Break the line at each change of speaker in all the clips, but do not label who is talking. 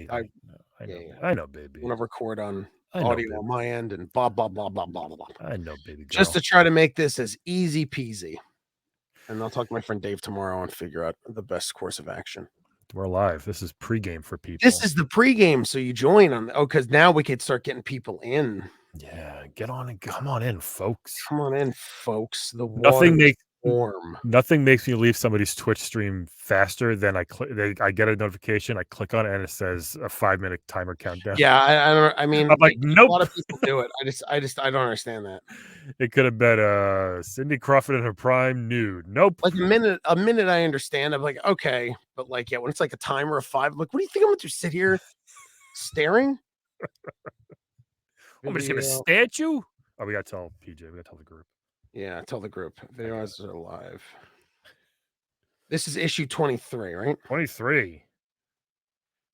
I know, baby.
I want to record on
I know,
audio
baby.
on my end and blah, blah, blah, blah, blah, blah.
I know, baby girl.
Just to try to make this as easy peasy. And I'll talk to my friend Dave tomorrow and figure out the best course of action.
We're live. This is pregame for people.
This is the pregame, so you join on. Oh, because now we could start getting people in.
Yeah, get on and come on in, folks.
Come on in, folks. The
Nothing
water
makes
warm.
Nothing makes me leave somebody's Twitch stream faster than I get a notification, I click on it, and it says a 5-minute timer countdown.
Yeah, I mean,
I'm like, nope.
A lot of people do it. I don't understand that.
It could have been Cindy Crawford in her prime nude. Nope.
Like a minute I understand. I'm like, okay, but like, yeah, when it's like a timer of 5, like, what do you think I'm going to sit here staring?
I'm just gonna stare at you. Oh, we gotta tell PJ. We gotta tell the group.
Yeah, tell the group. Videoizers are live. This is issue 23, right?
23.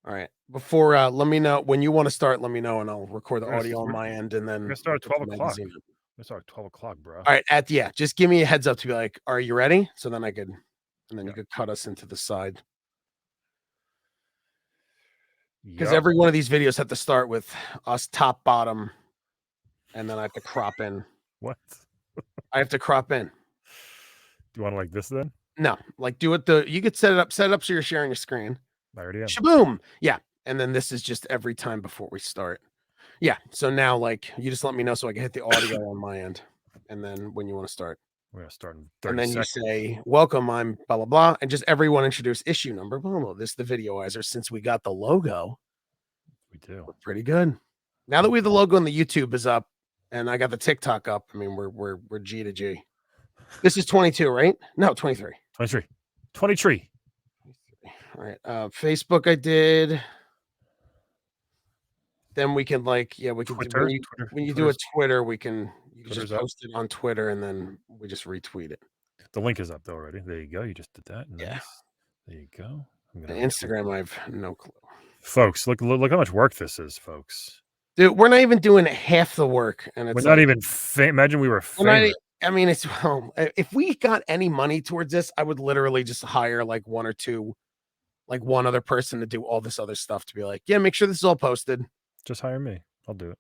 All right. Before, let me know when you want to start. Let me know, and I'll record the audio on my end, and then
we're gonna start at 12 o'clock. Let's start at 12 o'clock, bro.
All right. Just give me a heads up to be like, are you ready? So then you could cut us into the side. Because every one of these videos have to start with us top, bottom, and then I have to crop in.
What?
I have to crop in.
Do you want to like this then?
No, like do it. You could set it up so you're sharing your screen.
I already am.
Shaboom. Yeah. And then this is just every time before we start. Yeah. So now, like, you just let me know so I can hit the audio on my end. And then when you want to start.
We're going to start in 30
And then
seconds.
you say, welcome, I'm blah, blah, blah. And just everyone introduce issue number. Blah, blah. This is the Videoizers. Since we got the logo.
We do.
We're pretty good. Now that we have the logo and the YouTube is up and I got the TikTok up, I mean, we're G to G. This is 22, right? No, 23.
23.
All right. Facebook I did. Then we can when you do a Twitter, you can just post it on Twitter and then we just retweet it.
The link is up though already. There you go. You just did that. Nice.
Yeah.
There you go.
Instagram, I have no clue.
Folks, look how much work this is, folks.
Dude, we're not even doing half the work, and it's
we're not even. Imagine we were famous.
I mean, it's if we got any money towards this, I would literally just hire like one or two, like one other person to do all this other stuff. To be like, yeah, make sure this is all posted.
Just hire me. I'll do it.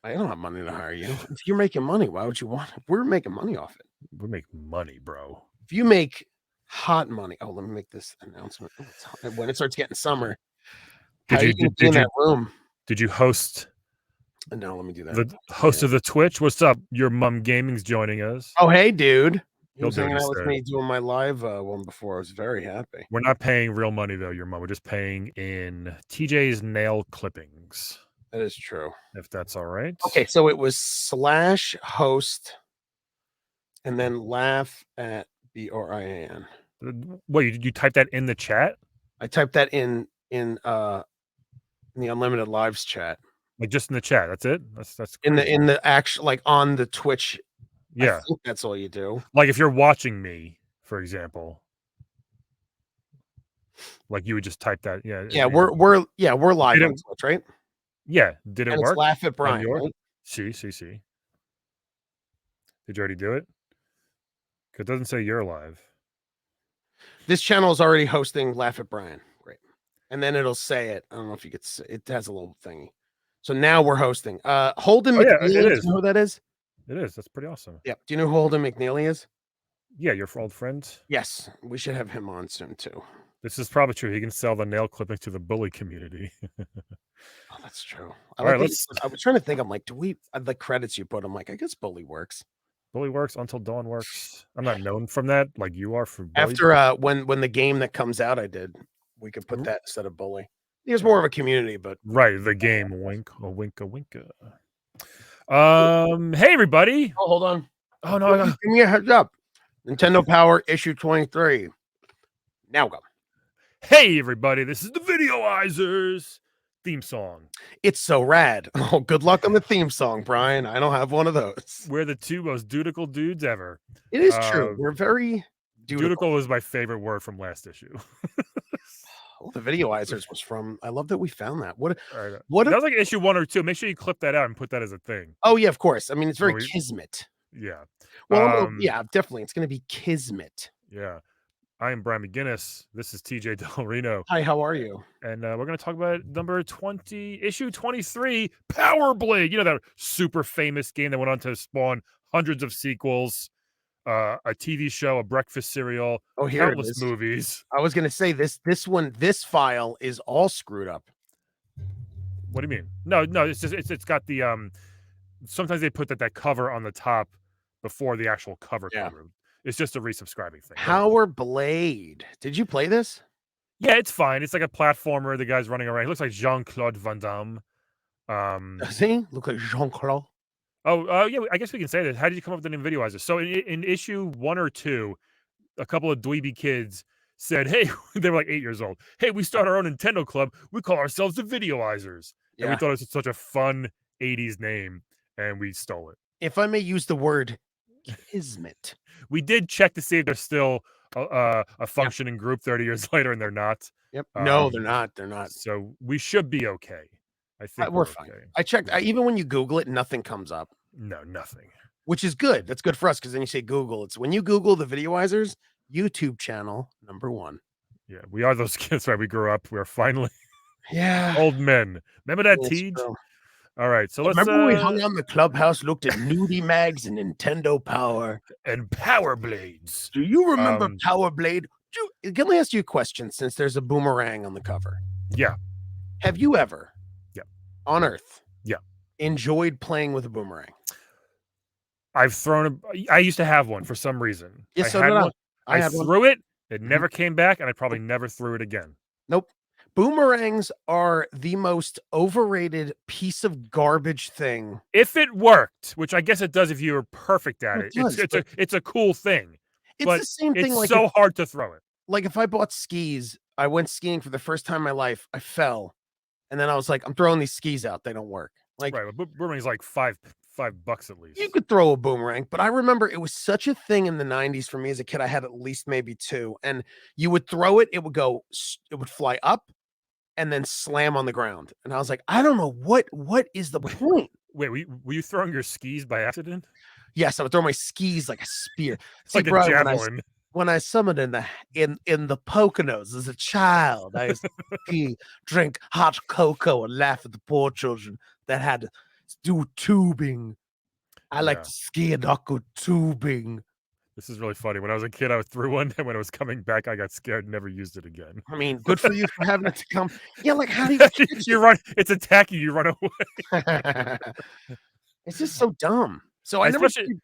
I don't have money to hire you. If you're making money, why would you want it? We're making money off it.
We make money, bro.
If you make hot money, let me make this announcement. When it starts getting summer,
did you
in that room?
Did you host?
No, let me do that.
The host of the Twitch. What's up? Your mom gaming's joining us.
Oh, hey, dude. He was hanging out with me doing my live one before. I was very happy.
We're not paying real money though, your mom. We're just paying in TJ's nail clippings.
That is true.
If that's all right.
Okay, so it was /host and then laugh at BRIAN.
Wait, you type that in the chat?
I typed that in the Unlimited Lives chat.
Like just in the chat. That's it. That's
crazy. in the actual, like on the Twitch.
Yeah,
I think that's all you do.
Like if you're watching me, for example, like you would just type that. Yeah.
Yeah, we're live on Twitch, right?
Yeah. Did it work?
Laugh at Brian. Right?
See. Did you already do it? Because it doesn't say you're live. This
channel is already hosting Laugh at Brian. Great. And then it'll say it. I don't know if you could see, it has a little thingy. So now we're hosting. Holden McNeely.
Yeah, it is.
Do you know who that is?
It is. That's pretty awesome.
Yeah. Do you know who Holden McNeely is?
Yeah, your old friend.
Yes. We should have him on soon too.
This is probably true. He can sell the nail clippings to the bully community.
Oh, that's true. I was trying to think. I'm like, the credits you put? I'm like, I guess bully works.
Bully works until dawn works. I'm not known from that like you are for bully.
After when the game that comes out, we could put that instead of bully. There's more of a community, but
right, the game wink a winka winka. Hey everybody.
Oh, hold on.
Oh no,
give me a heads up. Nintendo Power issue 23. Now go.
Hey everybody, this is the Videoizers theme song.
It's so rad. Oh, good luck on the theme song, Brian. I don't have one of those.
We're the two most dutiful dudes ever.
It is true. We're very
dutiful was my favorite word from last issue.
Well, the Videoizers was from. I love that we found that. What
that was like issue 1 or 2. Make sure you clip that out and put that as a thing.
Oh yeah, of course. I mean, it's very kismet.
Yeah.
Well, yeah, definitely. It's going to be kismet.
Yeah. I am Brian McGinnis. This is TJ Del Reno.
Hi, how are you?
And we're going to talk about number 20, issue 23, Power Blade. You know, that super famous game that went on to spawn hundreds of sequels, a TV show, a breakfast cereal,
Oh, here it
countless
is.
movies.
I was gonna say this file is all screwed up.
What do you mean? No, it's got the sometimes they put that cover on the top before the actual cover.
Yeah.
It's just a resubscribing thing.
Power Blade. Did you play this?
Yeah, it's fine. It's like a platformer. The guy's running around. He looks like Jean-Claude Van Damme.
Does he look like Jean-Claude?
Yeah, I guess we can say that. How did you come up with the name Videoizers? So in issue 1 or 2, a couple of dweeby kids said, "Hey," they were like 8 years old. "Hey, we start our own Nintendo club. We call ourselves the Videoizers." And we
Yeah.
thought it was such a fun 80s name, and we stole it.
If I may use the word kismet.
We did check to see if they're still a
Yep.
functioning group 30 years later, and they're not.
Yep. No, they're not. They're not.
So we should be okay. I think
We're fine.
okay.
I checked. Even when you Google it, nothing comes up,
No, nothing.
which is good. That's good for us because then you say Google. It's when you Google the Videoizers YouTube channel #1.
Yeah, we are those kids, right? We grew up. We're finally
Yeah.
old men. Remember that,
It's
Tej?
true.
All right, so
Yeah,
let's
remember when we hung out in the clubhouse, looked at nudie mags and Nintendo Power?
and Power Blades.
Do you remember
Um,
Power Blade? Can I ask you a question since there's a boomerang on the cover?
Yeah.
Have you ever,
Yeah.
on Earth,
Yeah.
enjoyed playing with a boomerang?
I've thrown I used to have one for some reason.
Yeah,
I
so
had
did I.
one.
I
I
had one.
threw it. It
Mhm.
never came back, and I probably never threw it again.
Nope. Boomerangs are the most overrated piece of garbage thing.
If it worked, which I guess it does if you were perfect at
It
it,
does, but
it's a cool thing,
it's
but
the same thing
it's
like
so hard to throw it.
if I bought skis, I went skiing for the first time in my life, I fell, and then I was like, "I'm throwing these skis out, they don't work." Like,
Right, but boomerang's like $5 at
you
least.
could throw a boomerang, but I remember it was such a thing in the '90s for me as a kid. I had at least maybe 2, and you would throw it, it would go it would fly up and then slam on the ground, and I was like, "I don't know what is the
Wait,
point?"
were you throwing your skis by accident?
Yes, I would throw my skis like a spear. See,
Like a
bro,
javelin.
when I summoned in the Poconos as a child, I used to ski, drink hot cocoa, and laugh at the poor children that had to do tubing. I like
Yeah.
to ski and not go tubing.
This is really funny. When I was a kid, I threw one, and when it was coming back, I got scared and never used it again.
I mean, good for you for having it to come. Yeah, like how do you catch
You run, it's attacking you, run away.
it? It's just so dumb. So I never
Especially
played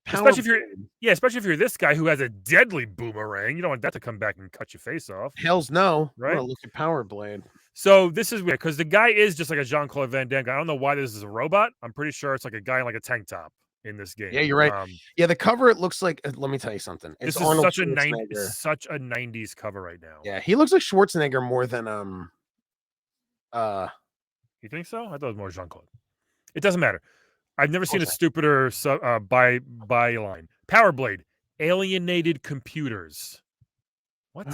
Power
especially if you're
Blade.
yeah, especially if you're this guy who has a deadly boomerang. You don't want that to come back and cut your face off,
Hells no. I'm
right?
gonna look at Power Blade.
So this is weird because the guy is just like a Jean-Claude Van Damme guy. I don't know why this is a robot. I'm pretty sure it's like a guy in like a tank top in this game.
Yeah, you're right. Yeah, the cover, it looks like let me tell you something. It's
This is
Arnold
such a
Schwarzenegger.
such a 90s cover right now.
Yeah, he looks like Schwarzenegger more than
You think so? I thought it was more Jean-Claude. It doesn't matter. I've never seen a
Okay.
stupider byline. Power Blade, alienated computers. What?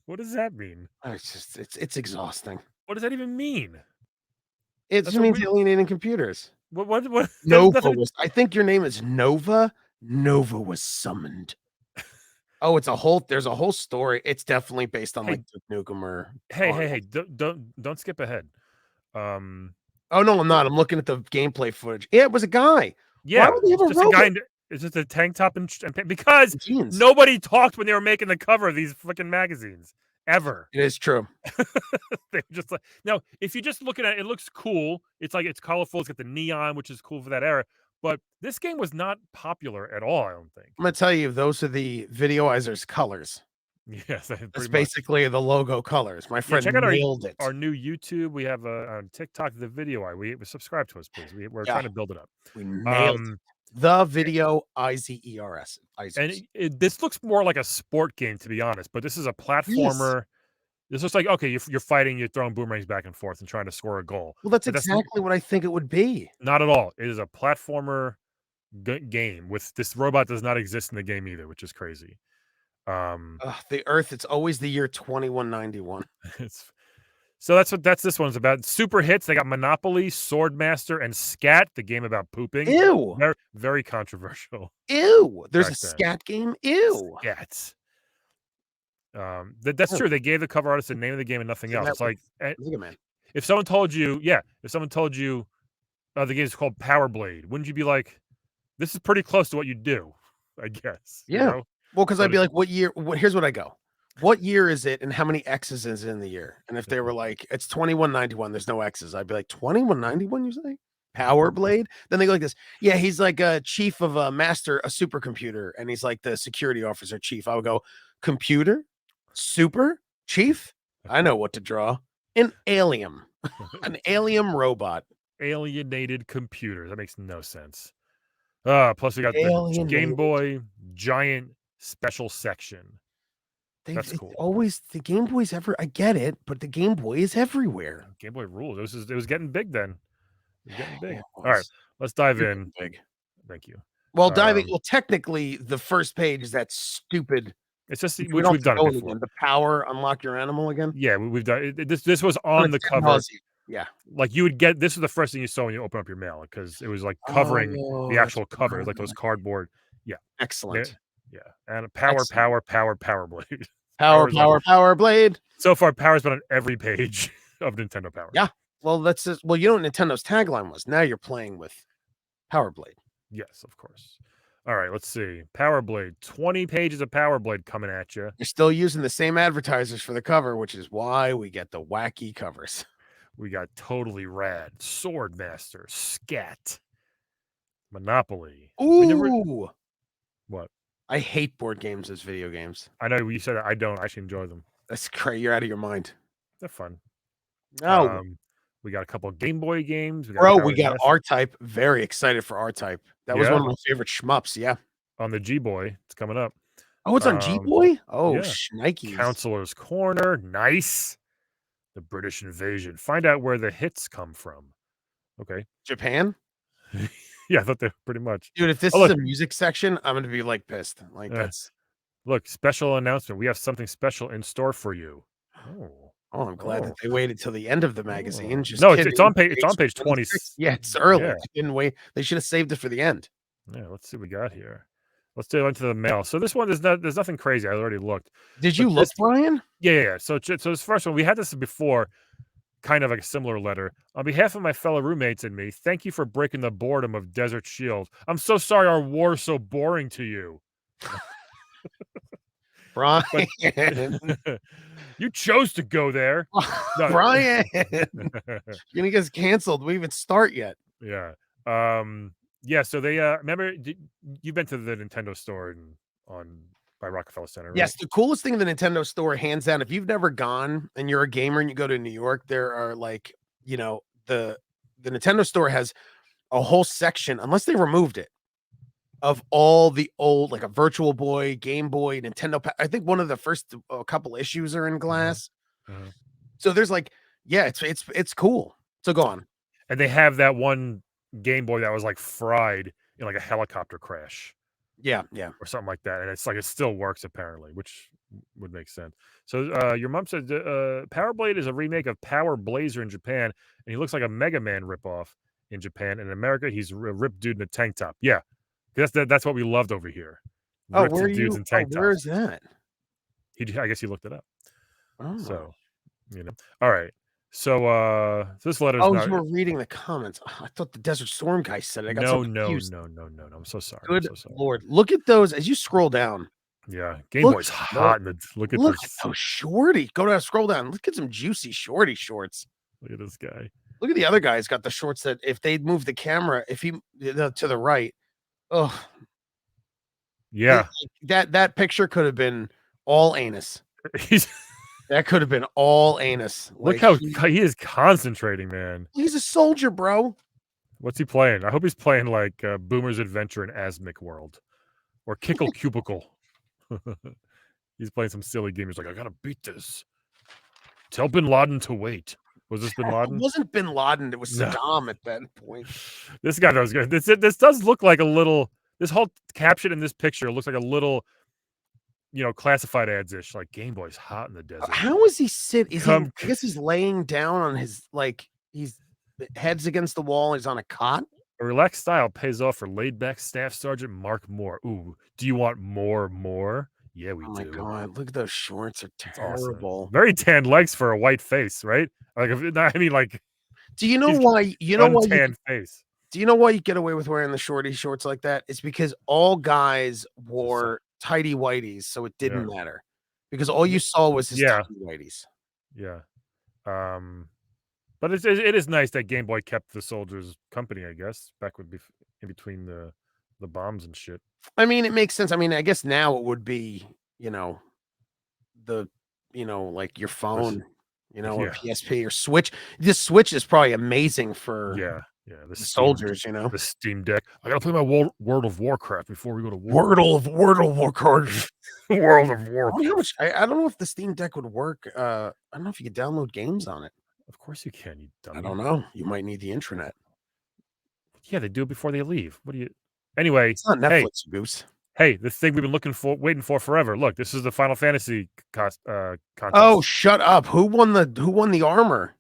What does that mean?
It's just it's exhausting.
What does that even mean?
It
That's
just
a
means
weird
alienating computers.
what
Nova
that's
was I think your name is Nova. Nova was summoned. Oh, there's a whole story. It's definitely based on
Hey.
like Duke Nukem or
hey,
Arnold.
don't skip ahead.
Oh no, I'm not. I'm looking at the gameplay footage. Yeah, it was a guy.
Yeah,
Why would they have
it's
a
just a
robot
guy it's just a tank top and because
in jeans?
nobody talked when they were making the cover of these freaking magazines ever.
It is true.
They were just like now, if you're just looking at it, it looks cool. It's like it's colorful. It's got the neon, which is cool for that era. But this game was not popular at all. I don't think.
I'm gonna tell you, those are the Videoizers colors.
Yes,
That's
pretty much.
basically the logo colors. My
Yeah,
friend
check out
nailed it.
our new YouTube. We have on TikTok the video. We subscribe to us, please. We're
Yeah.
trying to build it up.
We nailed it. The Video Izers.
And this looks more like a sport game, to be honest. But this is a platformer. This looks like okay, you're fighting, you're throwing boomerangs back and forth and trying to score a goal.
Well, that's
But
exactly what I think it would be.
not at all. It is a platformer game with this robot does not exist in the game either, which is crazy.
The Earth, it's always the year 2191.
It's so that's this one's about. Super hits. They got Monopoly, Swordmaster, and Scat, the game about pooping.
Ew.
Very, very controversial.
Ew. There's a
Back then.
scat game. Ew.
Scat. That's
Oh,
true. They gave the cover artist the name of the game and nothing
did
else.
that
It's
with
like
Mega Man.
if someone told you, yeah, if someone told you the game is called Power Blade, wouldn't you be like, this is pretty close to what you do, I guess, you
Yeah.
know?
Well, because 'cause I'd
But
be like, "What year?" Here's what I go. "What year is it, and how many X's is in the year?" And if they were like, "It's 2191, there's no X's," I'd be like, "2191, you say? Power Blade?" Then they go like this, "Yeah, he's like a chief of a master, a supercomputer, and he's like the security officer chief." I would go, "Computer? Super? Chief? I know what to draw. An alien. An alien robot.
alienated computers. That makes no sense. Plus we got the Game
Alienated."
Boy Giant special section.
They've
That's
it's
cool.
always the Game Boy's I get it, but the Game Boy is everywhere.
Game Boy rules. It was getting big then. It was getting
Yeah,
big.
it
All right,
was.
let's dive
You're
in.
getting big.
Thank you.
Well,
Um,
technically, the first page is that stupid
it's just
we
which
don't
we've
have to
done it
go in
before.
again. The power, unlock your animal again?
Yeah, we've done this was
When
on
it's
the cover.
10,000. Yeah.
Like you would get this was the first thing you saw when you open up your mail because it was like covering the
Oh, that's
actual cover. It was like those
right.
cardboard. Yeah. Yeah.
Excellent.
Yeah. And
Excellent.
power blade.
Power,
Power's on
power, power blade.
so far, power's been on every page of Nintendo Power.
Yeah. Well, that's just you know what Nintendo's tagline was, "Now you're playing with Power Blade."
Yes, of course. All right, let's see. Power Blade, 20 pages of Power Blade coming at you.
They're still using the same advertisers for the cover, which is why we get the wacky covers.
We got Totally Rad, Sword Master, Scat, Monopoly. We never
Ooh!
what?
I hate board games as video games.
I know you said that. I don't actually enjoy them.
That's great. You're out of your mind.
They're fun.
No.
Um, we got a couple of Game Boy games. We got
Bro, we
Power
got
Master.
R-Type. Very excited for R-Type. That was one
Yeah,
of my favorite shmups, yeah.
on the G Boy. It's coming up.
Oh, it's on
Um,
G-Boy? Oh,
yeah.
shnikes.
Counselor's Corner. Nice. The British Invasion. Find out where the hits come from. Okay.
Japan?
Yeah, I thought they pretty much.
Dude, if this
Oh,
is
look.
a music section, I'm gonna be, like, pissed. Like,
Uh,
that's
look, special announcement. We have something special in store for you. Oh.
oh, I'm glad that
Oh.
they waited till the end of the magazine.
Oh.
Just
No, it's
kidding.
on it's on page 20.
26. Yeah, it's early.
Yeah.
They didn't wait. They should have saved it for the end.
Yeah, let's see what we got here. Let's do into the mail. So this one there's nothing crazy. I already looked.
Did
But
you look,
this
Brian?
yeah. So this first one, we had this before, kind of like a similar letter. On behalf of my fellow roommates and me, thank you for breaking the boredom of Desert Shield. I'm so sorry our war's so boring to you.
Brian.
But you chose to go there. No.
Brian. You're gonna get us canceled. We even start yet.
Yeah. Yeah, so they remember you've been to the Nintendo store on by Rockefeller Center, right?
Yes, the coolest thing in the Nintendo store, hands down, if you've never gone and you're a gamer and you go to New York, there are like, you know, the Nintendo store has a whole section, unless they removed it, of all the old, like a Virtual Boy, Game Boy, I think one of the first couple issues are in
Uh-huh.
glass.
Uh-huh.
So there's like, yeah, it's cool. So go on.
And they have that one Game Boy that was like fried in like a helicopter crash
Yeah, yeah.
or something like that, and it's like it still works apparently, which would make sense. So your mom said Power Blade is a remake of Power Blazer in Japan, and he looks like a Mega Man ripoff in Japan. And in America, he's a ripped dude in a tank top. Yeah, that's what we loved over here.
Oh,
Ripped dudes in tank
where
tops.
is that?
I guess he looked it up.
Oh.
So, All right. So this letter's
Oh,
not
you were reading the comments. Oh, I thought the Desert Storm guy said it. I got so
no,
confused.
no. I'm so sorry. I'm
Good
so sorry.
lord. Look at those as you scroll down.
Yeah, Game
Look
Boy's
at those.
hot in the look at
Look at
this.
those shorty. Go down, scroll down. Look at some juicy shorty shorts.
Look at this guy.
Look at the other guy. He's got the shorts that if they'd move the camera, if he to the right, oh,
Yeah.
that picture could have been all anus.
He's
That could have been all anus.
look
Like
how he is concentrating, man.
he's a soldier, bro.
What's he playing? I hope he's playing like Boomer's Adventure in Asmic World or Kickle Cubicle. He's playing some silly game. He's like, I gotta beat this. Tell Bin Laden to wait. Was this Bin
It
Laden?
wasn't Bin Laden. It was
No.
Saddam at that point.
This guy knows good. This does look like a little. This whole caption in this picture looks like a little, classified ads ish. Like Game Boy's hot in the desert.
How is he sit? Is he?
Come,
I guess he's laying down on his he's heads against the wall. He's on a cot.
a relaxed style pays off for laid back Staff Sergeant Mark Moore. Ooh, do you want more? Yeah, we
Oh my
do.
god, look at those shorts, are
It's awesome.
terrible.
Very tan legs for a white face, right? Like, if I mean, like,
Do you know
he's
why you know why you
untanned face.
do you know why you get away with wearing the shorty shorts like that? It's because all guys
So
wore tighty whities, so it
yeah.
didn't matter. Because all you saw was his
Yeah,
tighty whities.
yeah. But it is nice that Game Boy kept the soldiers company, I guess, back with in between the bombs and shit.
I mean, it makes sense. I mean, I guess now it would be, you know, the like your
This
phone, a
yeah,
PSP or Switch. This Switch is probably amazing for
yeah, yeah,
the soldiers,
The Steam Deck. I gotta play my World of Warcraft before we go to war.
Wordle of Warcraft.
World of
I wonder how
Warcraft.
much I don't know if the Steam Deck would work. I don't know if you could download games on it.
Of course you can, you
I
dummy.
don't know. You might need the intranet.
Yeah, they do it before they leave. What do you Anyway,
It's not
hey,
Netflix, you goose.
hey, this thing we've been waiting for forever. Look, this is the Final Fantasy
Oh,
contest.
shut up. Who won the armor?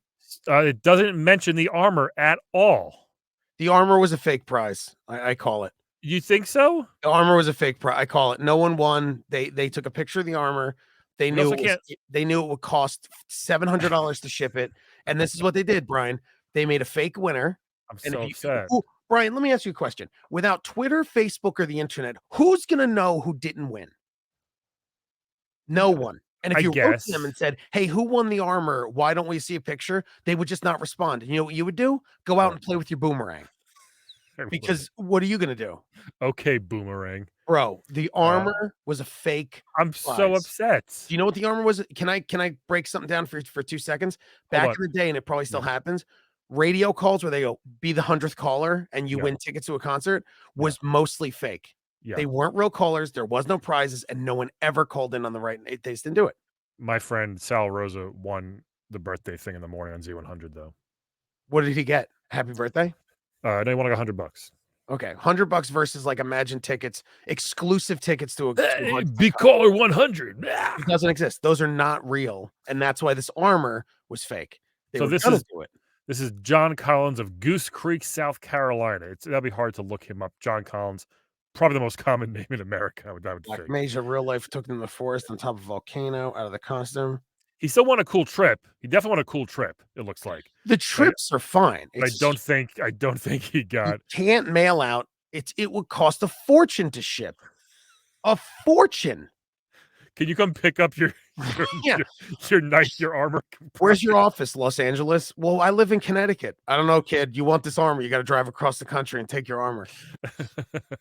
It doesn't mention the armor at all.
The armor was a fake prize. I call it.
You think so?
The armor was a fake prize. I call it. No one won. They took a picture of the armor. They
We
knew
also
it was
can't
they knew it would cost $700 to ship it. And this is what they did, Brian. They made a fake winner.
I'm
And if
so
you
upset.
Brian, let me ask you a question. Without Twitter, Facebook, or the internet, who's gonna know who didn't win? No one. And if
I
you wrote to them
guess.
and said, "Hey, who won the armor? Why don't we see a picture?" They would just not respond. And you know what you would do? Go out
What?
and play with your boomerang.
I would.
Because what are you gonna do?
Okay, boomerang.
Bro, the
Uh,
armor was a fake
I'm so
prize.
upset.
Do you know what the armor was? Can I break something down for 2 seconds?
Hold
Back
on.
in the day, and it probably still
Yeah,
happens, radio calls where they go, "Be the 100th caller," and you
yeah,
win tickets to a concert
yeah,
was mostly fake.
yeah.
They weren't real callers, there was no prizes, and no one ever called in on the right they just didn't do it.
My friend Sal Rosa won the birthday thing in the morning on Z100 though.
What did he get? Happy birthday?
They won like $100.
Okay, $100 versus, like, Imagine tickets, exclusive tickets to a hardcore
Big
concert.
caller 100.
It doesn't exist. Those are not real, and that's why this armor was fake. They
So
were
this
gonna
is
do it.
this is John Collins of Goose Creek, South Carolina. That'd be hard to look him up. John Collins, probably the most common name in America, I would
Black
think.
Mesa real life took them to the forest on top of a volcano out of the costume.
He still won a cool trip. He definitely won a cool trip, it looks like.
The
But
trips are fine.
but I
It's
don't
just
think I don't think he
you
got.
can't mail out. It would cost a fortune to ship. A fortune.
Can you come pick up your your
Yeah.
your your armor
Where's your
prize?
office? Los Angeles? Well, I live in Connecticut. I don't know, kid. You want this armor? You got to drive across the country and take your armor.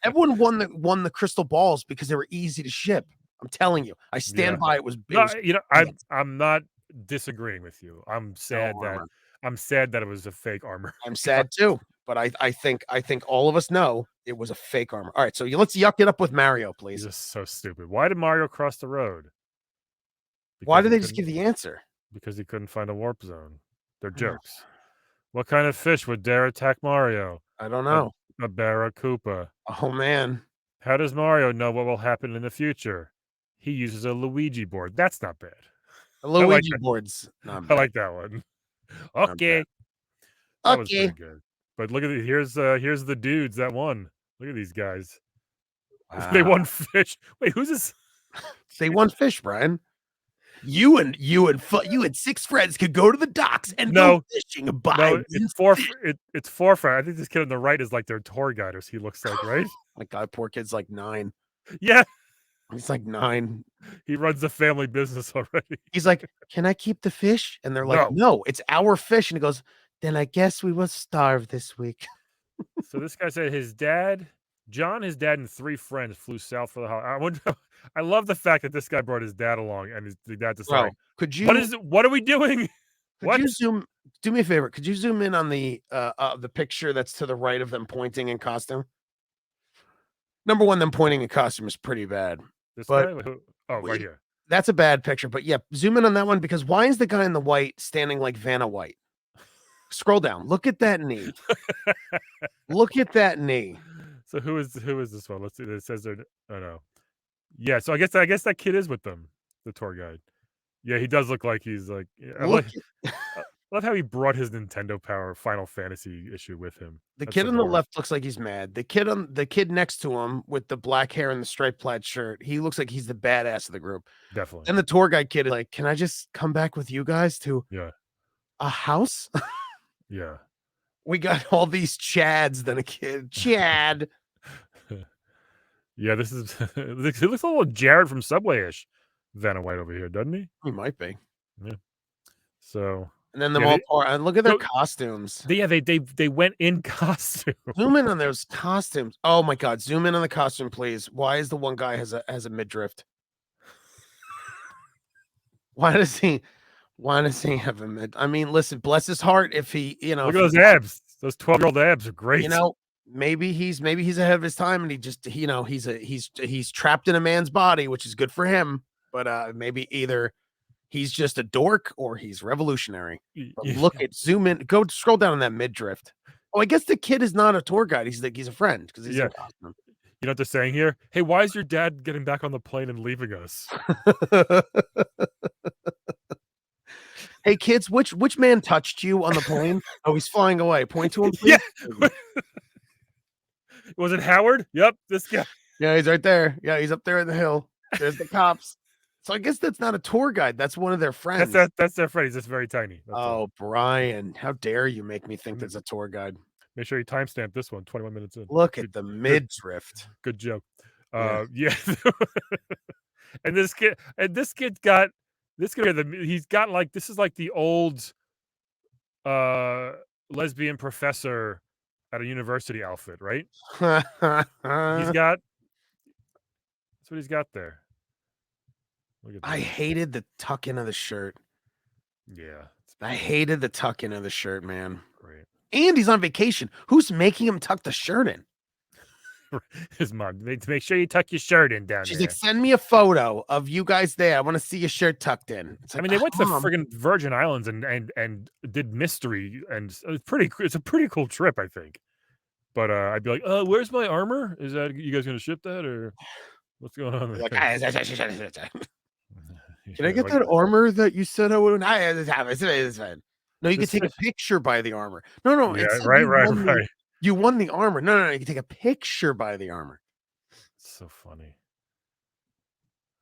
Everyone won the crystal balls because they were easy to ship. I'm telling you. I
Yeah.
stand by it was it
No,
was it.
I'm not disagreeing with you.
No armor.
I'm sad that it was a fake armor.
I'm
God,
sad too, but I think all of us know it was a fake armor. All right, so let's yuck it up with Mario,
he's
please.
just so stupid. Why did Mario cross the road?
Why
Because
did
he
they just
couldn't
give the answer?
because he couldn't find a warp zone. They're
Oh,
jokes. What kind of fish would dare attack Mario?
I don't
A
know.
a barracuda.
Oh man,
How does Mario know what will happen in the future? He uses a Luigi board. That's not bad.
the
I like
Luigi
that.
board's not
I
bad.
like that one.
Not bad.
Okay. That was
Okay.
pretty good. But look at it. Here's the dudes that won. Look at these guys. They
Wow.
won fish. Wait, who's this?
They
Jesus.
won fish, Brian. You and 6 friends could go to the docks and go
No,
fishing and buy
no,
win fish.
it's forefront. I think this kid on the right is like their tour guide, or he looks like, right?
My god, poor kid's like 9.
Yeah,
He's like 9.
he runs the family business already.
He's like, "Can I keep the fish?" And they're like,
No.
"No, it's our fish." And he goes, "Then I guess we will starve this week."
So this guy said his dad, and 3 friends flew south for the holiday. I wonder I love the fact that this guy brought his dad along, and the dad
Bro,
decided,
could
"What
you
is it? What are we doing?
could you
What?"
zoom do me a favor, could you zoom in on the picture that's to the right of them pointing in costume? Number 1, them pointing in costume is pretty bad,
This
but
guy? Who? Oh, right
we
here.
that's a bad picture, but yeah, zoom in on that one because why is the guy in the white standing like Vanna White? Scroll down, look at that knee. Look at that knee.
So who is this one? Let's see. It says there. Oh no. Yeah. So I guess that kid is with them, the tour guide. Yeah, he does look like he's like. Yeah,
Look
love how he brought his Nintendo Power Final Fantasy issue with him.
The
That's
kid on the
adorable.
left looks like he's mad. The kid next to him with the black hair and the striped plaid shirt, he looks like he's the badass of the group.
Definitely.
And the tour guide kid is like, "Can I just come back with you guys to
Yeah.
a house?"
Yeah.
We got all these Chads than a kid. Chad.
Yeah, this is he looks a little Jared from Subway-ish, Vanna White over here, doesn't he?
He might be.
Yeah. So,
And then them
yeah,
all par and look at their
so
costumes.
they went in costume.
Zoom in on those costumes. Oh my god, zoom in on the costume, please. Why is the one guy has a midriff? Why does he have a mid I mean, listen, bless his heart if he,
Look
if
at
he
those abs. Those 12-year-old abs are
you
great.
know, maybe he's ahead of his time and he just, he's trapped in a man's body, which is good for him, but, maybe either he's just a dork or he's revolutionary. But look at zoom in, go scroll down on that midriff. Oh, I guess the kid is not a tour guide. He's a friend because he's
Yeah.
in costume.
You know what they're saying here? "Hey, why is your dad getting back on the plane and leaving us?"
Hey kids, which man touched you on the plane? Oh, he's flying away. Point to him,
Yeah.
please.
Was it Howard? Yep, this guy.
Yeah, he's right there. Yeah, he's up there in the hill. There's the cops. So I guess that's not a tour guide. That's one of their friends.
That's their friend. He's just very tiny. That's all.
Oh, Brian, how dare you make me think
Mm.
there's a tour guide?
Make sure you timestamp this one, 21 minutes in.
Look at
Good
the
good
midriff.
good joke.
Yeah.
Yeah. And this kid's got he's got, like, this is like the old, uh, lesbian professor at a university outfit, right? He's got that's what he's got there. Look at
I
that.
hated the tuck in of the shirt.
Yeah, it's
I hated the tuck in of the shirt, man.
great.
And he's on vacation. Who's making him tuck the shirt in?
His mom, make sure you tuck your shirt in down
She's
there.
like, "Send me a photo of you guys there. I wanna see your shirt tucked in." It's
I
like,
mean, they went to the
Mom."
friggin' Virgin Islands and did mystery, and it's a pretty cool trip, I think. But, I'd be like, where's my armor? Is that you guys gonna ship that, or what's going on
Like,
there?"
"Can I
Yeah,
get
like,
that armor that you said I would?" It's fine. No, you can
this
take a picture by the armor. No, no,
yeah,
instead
right, right, right.
you won the armor. No, no, no, you can take a picture by the armor.
So funny.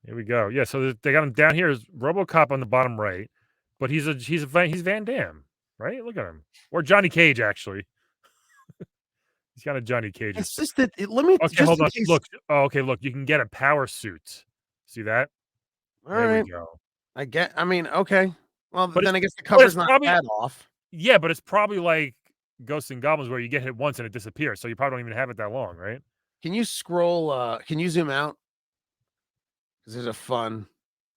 Here we go. Yeah, so they got him down here is RoboCop on the bottom right, but he's Van Damme, right? Look at him. Or Johnny Cage, actually. He's got a Johnny Cage.
It's just that let me
Okay,
just
hold
in
on.
case.
Look. Oh, okay, look, you can get a power suit. See that? There we
Alright,
go.
I mean, okay. Well,
But
then I guess the
it's
cover's not
probably
that off.
yeah, but it's probably like Ghosts and Goblins where you get hit once and it disappears, so you probably don't even have it that long, right?
Can you zoom out? 'Cause there's a fun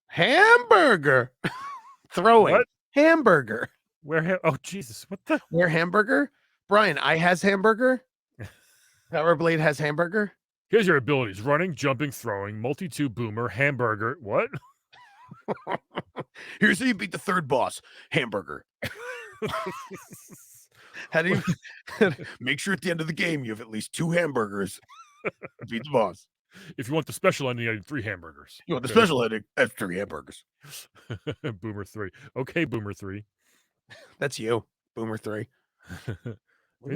hamburger throwing.
What?
Hamburger.
Oh, Jesus, what the
Where hamburger? Brian, I has hamburger. Power Blade has hamburger.
Here's your abilities: running, jumping, throwing, multi-tube boomer, hamburger. What?
Here's how you beat the third boss. Hamburger. How do you make sure at the end of the game you have at least 2 hamburgers to beat the boss?
If you want the special ending, I need 3 hamburgers.
You want the
Okay.
special ending? That's 3 hamburgers.
Boomer 3. Okay, Boomer 3.
That's you, Boomer 3. Look at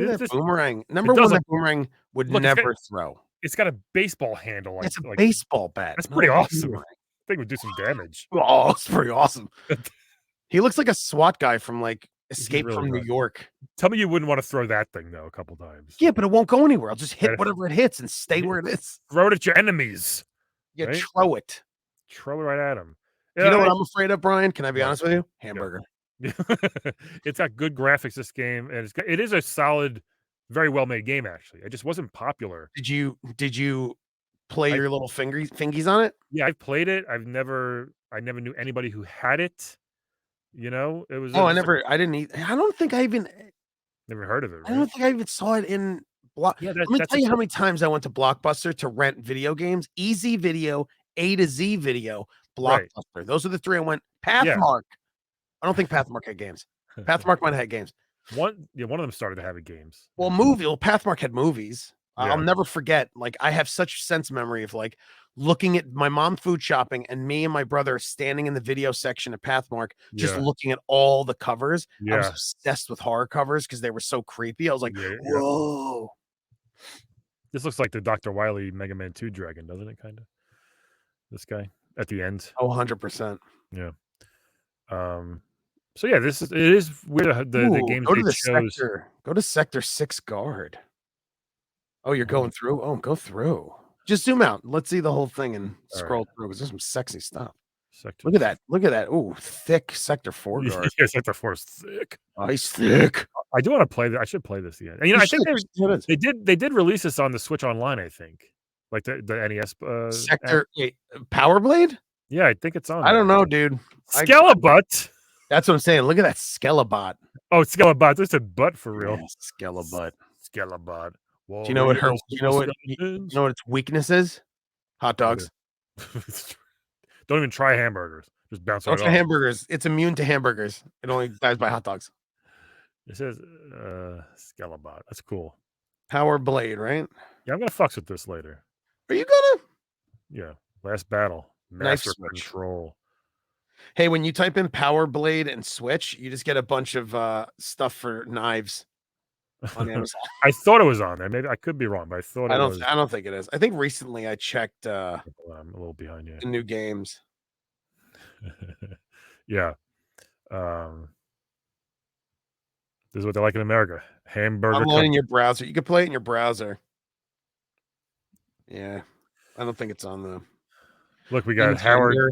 It's
that
just
boomerang. Number
does
1,
look
that boomerang would
look,
never throw.
it's got a baseball handle,
It's a
like
baseball bat.
that's
Not
pretty
a
awesome.
boomerang.
I think would do some damage.
Oh, it's pretty awesome. He looks like a SWAT guy from, like,
He
Escape
really
from New
does.
York.
Tell me you wouldn't wanna throw that thing, though, a couple times.
Yeah, but it won't go anywhere. I'll just hit
That
whatever it hits and stay where it is.
throw it at your enemies,
Yeah,
right?
throw it.
Throw it right at them.
Do you know what I'm afraid of, Brian? Can I be
What?
honest with you? Hamburger.
It's got good graphics, this game, and it is a solid, very well-made game, actually. It just wasn't popular.
Did you play
I
your little fingies on it?
Yeah, I've played it. I never knew anybody who had it, you know? It was
Oh,
just like
I didn't eat I don't think
never heard of it,
I
right?
don't think I even saw it in Block.
Yeah,
Let me
that's
tell
a
you how many times I went to Blockbuster to rent video games. Easy Video, A to Z Video,
right.
Blockbuster. Those are the 3 I went.
Yeah.
Pathmark. I don't think Pathmark had games. Pathmark might have had games.
One of them started to have games.
Well,
Yeah.
Pathmark had movies. I'll
Yeah.
never forget, like, I have such sense memory of, like, looking at my mom food shopping, and me and my brother standing in the video section at Pathmark, just
Yeah.
looking at all the covers. I was
Yeah.
obsessed with horror covers because they were so creepy. I was like,
Yeah, yep.
"Whoa."
This looks like the Dr. Wily Mega Man 2 dragon, doesn't it, kinda? This guy at the end.
Oh, 100%.
Yeah. Um, so yeah, this is it is weird how the
Ooh,
games
go to
they
the
chose.
sector. Go to sector 6 guard. Oh, you're
Oh,
going through? Oh, go through. Just zoom out. Let's see the whole thing and
alright.
scroll through because there's some sexy stuff.
Sector
Look at that. Look at that. Ooh, thick sector 4 guard.
yeah, Sector 4 is thick.
Oh, he's thick.
I do wanna play that. I should play this again. And,
You
I
should.
think
Just see what it is.
they did release this on the Switch Online, I think. Like the NES, app.
Sector wait, Power Blade?
Yeah, I think it's on
I don't
there.
know, dude. I
Skelebut!
That's what I'm saying. Look at that Skelebot.
Oh, Skelebot. There's a butt for real.
Yeah, Skelebot.
Skelebot.
Do you know what her
Warriors
you
of
know
the
what you
skeletons.
know what its weakness is? Hot
What is
dogs.
Don't even try hamburgers. Just bounce
Don't
right
try
off.
hamburgers. It's immune to hamburgers. It only dies by hot dogs.
It says, Skelebot. That's cool.
Power Blade, right?
Yeah, I'm gonna fucks with this later.
Are you gonna?
Yeah. Last battle.
Knife
Master
switch.
control.
Hey, when you type in Power Blade and Switch, you just get a bunch of stuff for knives on Amazon.
I thought it was on there. Maybe I could be wrong, but I thought it was.
I don't think it is. I think recently I checked
I'm a little behind you.
the new games.
Yeah. Um, this is what they like in America. Hamburger
Online in
country.
your browser. You can play it in your browser. Yeah. I don't think it's on the
Look, we got
Nintendo.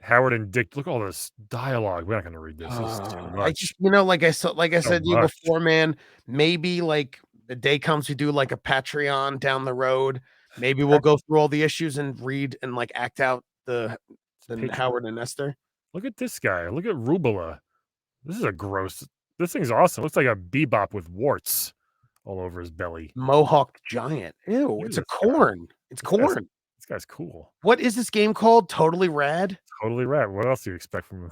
Howard and Dick. Look at all this dialogue. We're not gonna read this. This is too
I
much.
just like I
So
said to you
much.
before, man, maybe like the day comes we do like a Patreon down the road. Maybe we'll go through all the issues and read and like act out the
Patreon.
Howard and Esther.
Look at this guy. Look at Rubala. This is a gross. This thing's awesome. Looks like a bebop with warts all over his belly.
Mohawk giant. Ew,
Look at
it's a
this guy.
corn. It's
This guy's
corn.
this guy's cool.
What is this game called? Totally Rad?
Totally rad. What else do you expect from him?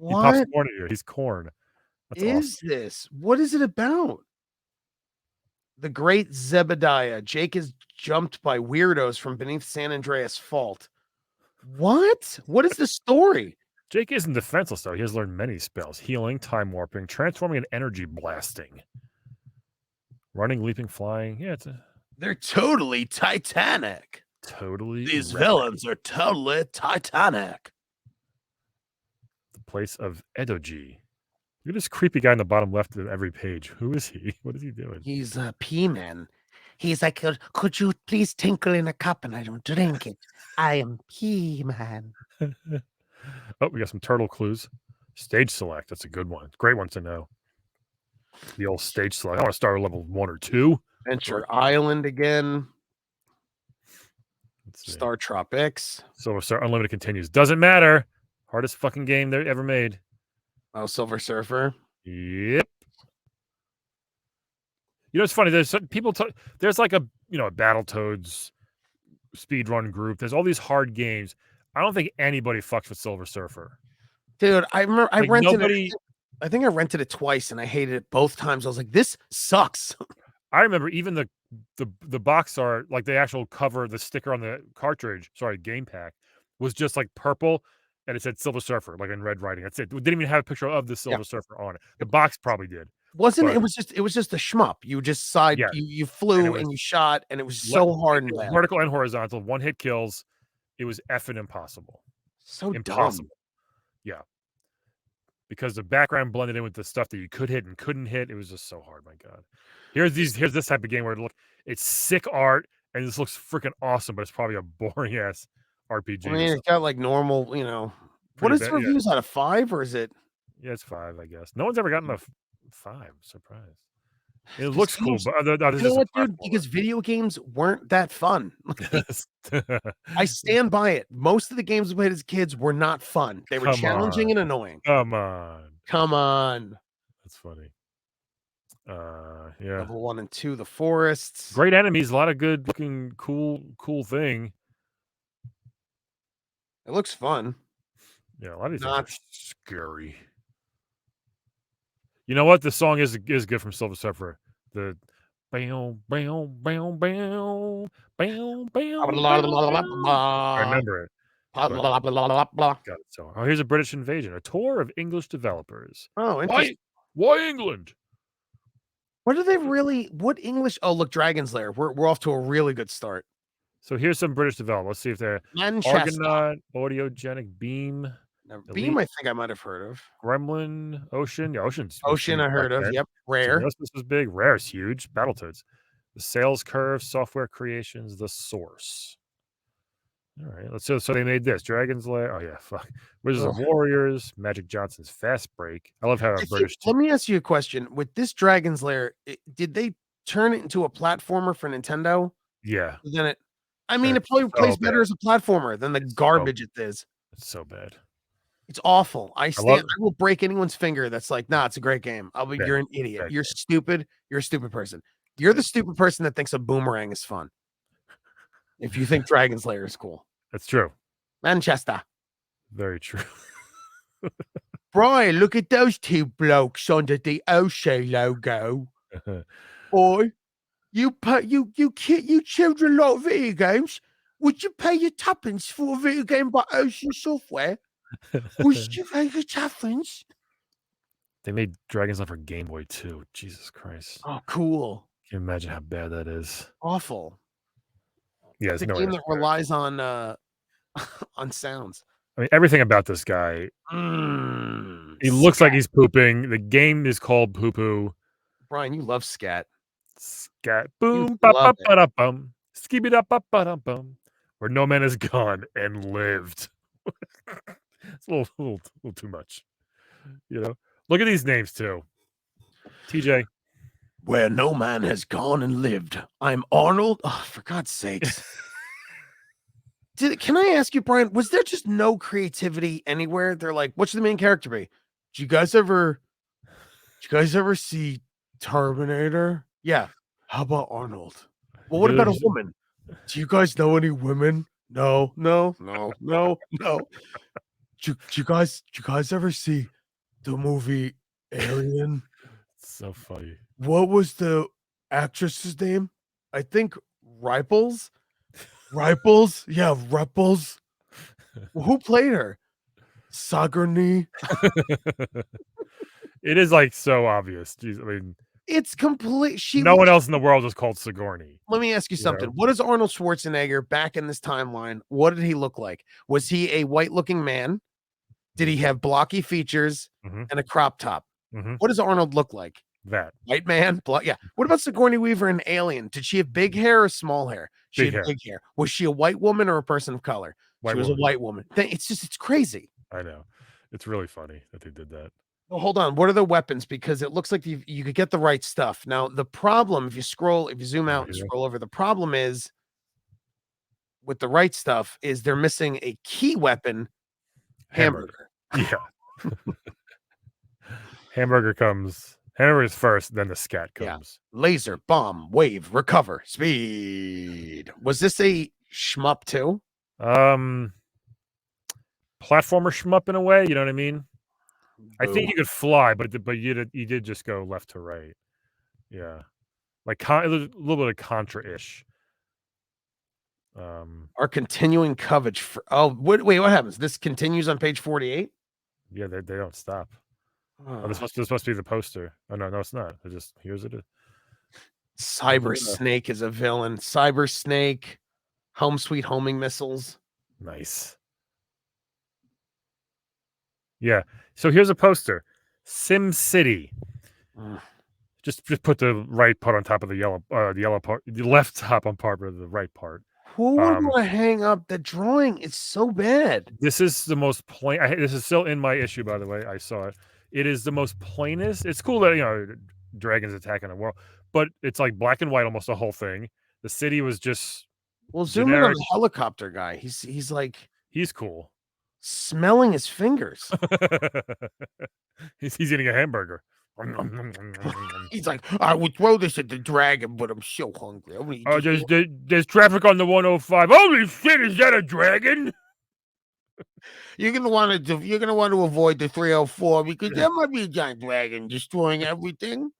He pops
What
corn at you. He's corn. That's awesome.
is this? What is it about? The Great Zebediah. Jake is jumped by weirdos from beneath San Andreas Fault. What? What is the story?
Jake isn't defenseless though. He has learned many spells: healing, time warping, transforming, and energy blasting. Running, leaping, flying. Yeah, it's a
They're totally Titanic.
totally
These
rad.
villains are totally Titanic.
The place of Edoji. Look at this creepy guy in the bottom left of every page. Who is he? What is he doing?
He's a P-Man. He's like, could you please tinkle in a cup and I don't drink it? I am P-Man.
Oh, we got some turtle clues. Stage select. That's a good one. Great one to know. The old stage select. I want to start at level 1 or 2.
Venture Island again.
Let's see.
Star Tropics.
Silver Star Unlimited continues. Doesn't matter. Hardest fucking game they ever made.
Oh, Silver Surfer.
Yep. You know, it's funny. There's some people. There's like a Battletoads speedrun group. There's all these hard games. I don't think anybody fucks with Silver Surfer.
Dude, I remember I
Like
rented
nobody.
it. I think I rented it twice and I hated it both times. I was like, this sucks.
I remember even the box art, like the actual cover, the sticker on the cartridge, sorry, game pack, was just like purple, and it said Silver Surfer, like in red writing. That's it. It didn't even have a picture of the
Yeah.
Silver Surfer on it. The box probably did.
Wasn't
But
it was just a shmup. You just side
yeah,
you
and
flew
it
and
was
you shot and it was so hard and bad.
vertical and horizontal, one hit kills. It was effing impossible.
So dumb.
Impossible. Yeah. Because the background blended in with the stuff that you could hit and couldn't hit. It was just so hard, my God. Here's this type of game where it's sick art and this looks freaking awesome, but it's probably a boring ass RPG.
I mean, it's got like normal, what
Pretty
is
bad,
the reviews out of 5 or is it?
Yeah, it's 5, I guess. No one's ever gotten a 5. Surprised. It
'Cause
looks cool,
games
but
you
this
know
is
what, dude? Because video games weren't that fun. I stand by it. Most of the games we played as kids were not fun. They were
Come
challenging
on.
and annoying.
Come on.
Come on.
That's funny. Yeah.
Level 1 and 2, the forests.
Great enemies, a lot of good looking cool thing.
It looks fun.
Yeah, a lot of these things
Not
are scary. You know what? The song is good from Silver Surfer. The Bam, bam, bam, bam, bam, bam, bam. I
Blah,
remember it, but
blah, blah, blah, blah.
got it so oh, here's a British invasion, a tour of English developers.
Oh,
Why
interesting.
why England?
What do they really what English oh, look, Dragon's Lair. We're off to a really good start.
So here's some British developers. Let's see if they're
Manchester.
Argonaut, Audiogenic, Beam,
Now, Beam,
Elite,
I think I might have heard of.
Gremlin, Ocean. Yeah, Ocean's was
Ocean,
huge
I
back
heard of.
then.
Yep. Rare.
Genesis was big. Rare is huge. Battletoads. The Sales Curve, Software Creations, The Source. All right. So they made this Dragon's Lair. Oh yeah, fuck. Wizards
Ugh.
of Warriors, Magic Johnson's Fast Break. I love how
I
a
think,
British.
let me ask you a question. With this Dragon's Lair, did they turn it into a platformer for Nintendo?
Yeah,
Then it, I
and
mean, it
it's
probably
so
plays
bad.
better as a platformer than the
It's so
garbage it is.
it's so bad.
It's awful.
I love.
I will break anyone's finger that's like, nah, it's a great game. I'll be,
Bad,
you're an idiot.
bad
You're
game.
stupid. You're a stupid person.
It's
You're the
bad.
stupid person that thinks a boomerang is fun. If you think Dragon's Lair is cool.
That's true.
Manchester.
Very true.
Brian, look at those two blokes under the Osho logo. Boy, you children like video games. Would you pay your tuppence for a video game by Ocean Software? Would you pay your tuppence?
They made Dragon's Lair for Game Boy too. Jesus Christ.
Oh, cool.
Can you imagine how bad that is?
Awful.
Yeah,
It's
it's
a
no
game that relies on on sounds.
I mean, everything about this guy. He looks like
Scat.
he's pooping. The game is called Poo Poo.
Brian, you love scat.
Scat
You
boom ba
love
ba
it.
ba da bum. Skibby da ba ba da bum. Where no man has gone and lived. It's a little too much. You know? Look at these names too. TJ.
Where no man has gone and lived. I'm Arnold. Oh, for God's sakes. Can I ask you, Brian, was there just no creativity anywhere? They're like, what's the main character be? Did you guys ever see Terminator? Yeah. How about Arnold? Well, what about a woman? Do you guys know any women? No. Did you guys ever see the movie Alien?
So funny.
What was the actress's name? I think Riples. Riples? Yeah, Riples. Who played her? Sigourney.
It is like so obvious. Jeez, I mean,
It's complete.
no one else in the world is called Sigourney.
Let me ask you
You
something.
know?
What is Arnold Schwarzenegger back in this timeline? What did he look like? Was he a white looking man? Did he have blocky features
Mhm,
and a crop top?
mhm.
What does Arnold look like?
That.
White man? Yeah. What about Sigourney Weaver in Alien? Did she have big hair or small hair? She
Big
had
hair.
big hair. Was she a white woman or a person of color? She
White
was a
woman.
white woman. It's crazy.
I know. It's really funny that they did that.
Well, hold on. What are the weapons? Because it looks like you could get the right stuff. Now, the problem, if you zoom out and
Yeah.
scroll over, the problem is with the right stuff is they're missing a key weapon, hamburger.
Yeah. Hamburger's first, then the scat
Yeah.
comes.
Laser, bomb, wave, recover, speed. Was this a shmup too?
Platformer shmup in a way, you know what I mean? I think
Boo.
you could fly, but you did just go left to right. Yeah. Like a little bit of Contra-ish.
Our continuing coverage for wait, what happens? This continues on page 48?
Yeah, they don't stop. Oh,
Oh.
this must be the poster. Oh no, it's not. It just here's it.
Cyber Snake is a villain. Cyber Snake, Home Sweet Homing missiles.
Nice. Yeah. So here's a poster. Sim City. Just put the right part on top of the yellow part, the left top on part of the right part.
Who would want to hang up the drawing? It's so bad.
This is the most plain. This is still in my issue, by the way. I saw it. It is the most plainest. It's cool that dragons attacking the world, but it's like black and white almost the whole thing. The city was just
zoom in on
generic.
the helicopter guy. He's like
He's cool.
Smelling his fingers.
he's eating a hamburger.
He's like, I would throw this at the dragon, but I'm so hungry.
There's traffic on the 105. Holy shit, is that a dragon?
You're gonna want to avoid the 304 because there might be a giant dragon destroying everything.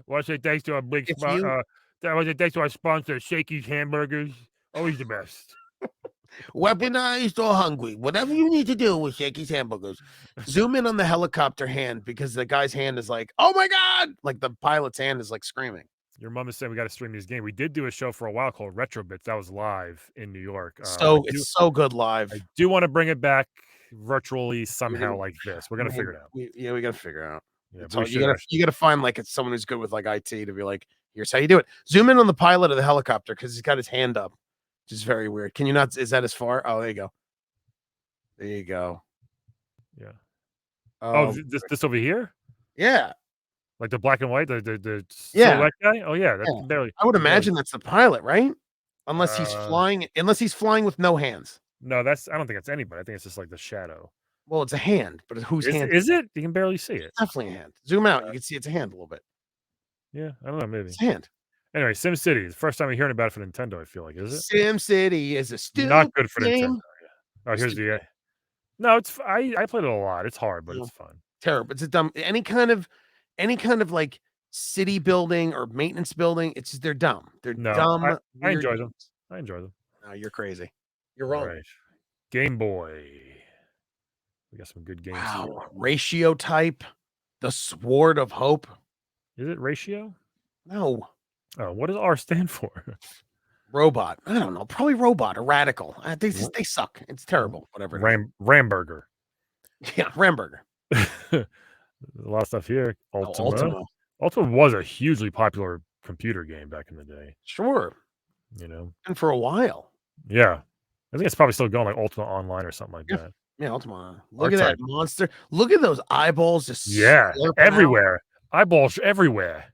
Want to say thanks to our
If you
I want to say thanks to our sponsor, Shakey's Hamburgers. Always the best.
weaponized or hungry, whatever you need to do with Shakey's Hamburgers, zoom in on the helicopter hand because the guy's hand is like, "Oh my god!" Like the pilot's hand is like screaming.
Your mom is saying we got to stream this game. We did do a show for a while called Retro Bits. That was live in New York.
So it's so good live.
I do want to bring it back virtually
You're
somehow
gonna,
like this. We're gonna figure it out.
we gotta figure it out.
Yeah,
It's
but we
all
should actually.
you gotta find like it's someone who's good with like IT to be like, here's how you do it. Zoom in on the pilot of the helicopter because he's got his hand up, which is very weird. Can you not? Is that as far? Oh, there you go. There you go.
Yeah. Oh,
Oh,
this over here,
yeah,
like the black and white, the
yeah,
silhouette guy. Oh yeah, that
yeah.
can barely.
I would
can barely
imagine that's the pilot, right? Unless he's
uh,
flying, with no hands.
no, that's. I don't think it's anybody. I think it's just like the shadow.
Well, it's a hand, but whose hand?
Is it? You can barely see it.
It's definitely a hand. Zoom out,
Uh,
you can see it's a hand a little bit.
yeah, I don't know. Maybe.
It's a hand.
Anyway, SimCity. The first time we're hearing about it for Nintendo. I feel like is it
Sim City is a
not
stupid
good for Nintendo?
game.
Oh, here's
Stupid.
the. No, it's. I played it a lot. It's hard, but
No,
it's fun.
terrible. It's a dumb any kind of like city building or maintenance building. It's just they're dumb. They're
No,
dumb,
I
weird
enjoy them.
games.
I enjoy them.
No, you're crazy. You're
All
wrong.
right, Game Boy. We got some good games here.
Wow. Ratio type, the Sword of Hope.
Is it ratio?
No.
Oh, what does R stand for?
Robot. I don't know. Probably robot or radical. They suck. It's terrible. Whatever it is.
Ramburger.
Yeah, Ramburger.
A lot of stuff here.
Oh,
Ultima.
Ultima.
Ultima was a hugely popular computer game back in the day.
Sure.
You know.
And for a while.
Yeah, I think it's probably still going, like Ultima Online or something like
Yeah.
that.
Yeah, Ultima. Look at
R-Type.
that monster. Look at those eyeballs just
Yeah,
slurping out.
everywhere. Eyeballs everywhere.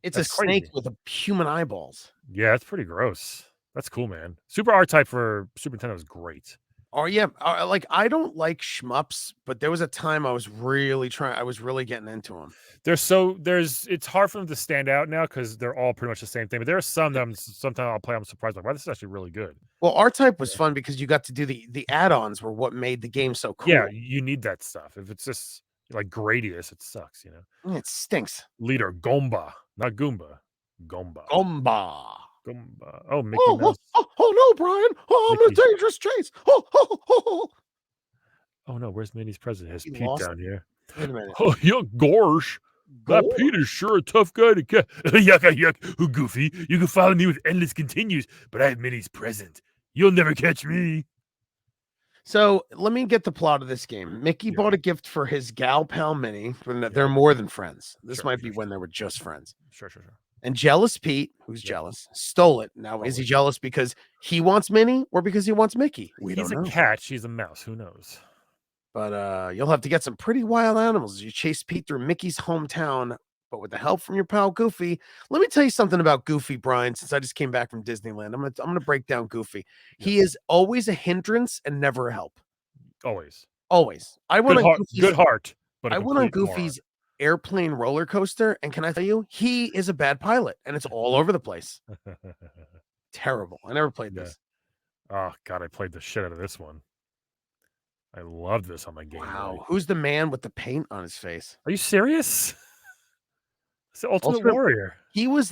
It's
That's
a snake
crazy.
with a human eyeballs.
Yeah, that's pretty gross. That's cool, man. Super R-Type for Super Nintendo is great.
Oh yeah, like I don't like shmups, but there was a time I was really getting into them.
It's hard for them to stand out now because they're all pretty much the same thing. But there are some that sometimes I'll play. I'm surprised, like, wow, this is actually really good.
Well, R-Type was fun because you got to do the add-ons were what made the game so cool.
Yeah, you need that stuff. If it's just like Gradius, it sucks, you know.
It stinks.
Leader Gomba, not Goomba. Gomba.
Gomba.
Gomba. Oh, Mickey Mouse.
Oh no, Brian. Oh, I'm in a dangerous chase.
Oh no, where's Minnie's present? His
He
Pete
lost
down here.
Wait a minute.
Oh, yeah, Gorsh. That Pete is sure a tough guy to catch. Yuck, yuck. Who goofy? You can follow me with endless continues, but I have Minnie's present. You'll never catch me.
So let me get the plot of this game. Mickey bought a gift for his gal pal Minnie. They're
Yeah.
more than friends. This
Sure,
might
sure,
be when they were just friends.
Sure.
And jealous Pete, who's jealous, stole it. Now, is he
Always.
jealous because he wants Minnie or because he wants Mickey? We
He's
don't
a
know.
cat. She's a mouse. Who knows?
But you'll have to get some pretty wild animals as you chase Pete through Mickey's hometown. But with the help from your pal Goofy, let me tell you something about Goofy, Brian. Since I just came back from Disneyland, I'm gonna break down Goofy. He is always a hindrance and never a help.
Always.
Always. I went on
Good heart. But
I went on Goofy's airplane roller coaster, and can I tell you, he is a bad pilot, and it's all over the place. Terrible. I never played this.
Oh God, I played the shit out of this one. I love this on my Game Boy.
Who's the man with the paint on his face?
Are you serious? It's the Ultimate Warrior.
He was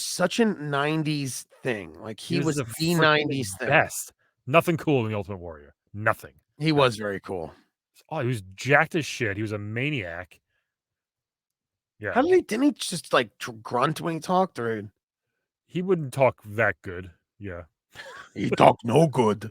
such a 90s thing. Like he was the
freaking
90s thing.
best. Nothing cool in the Ultimate Warrior. Nothing.
He was very cool.
Oh, he was jacked as shit. He was a maniac. Yeah.
How didn't he just like grunt when he talked, or
he wouldn't talk that good? Yeah.
He talked no good.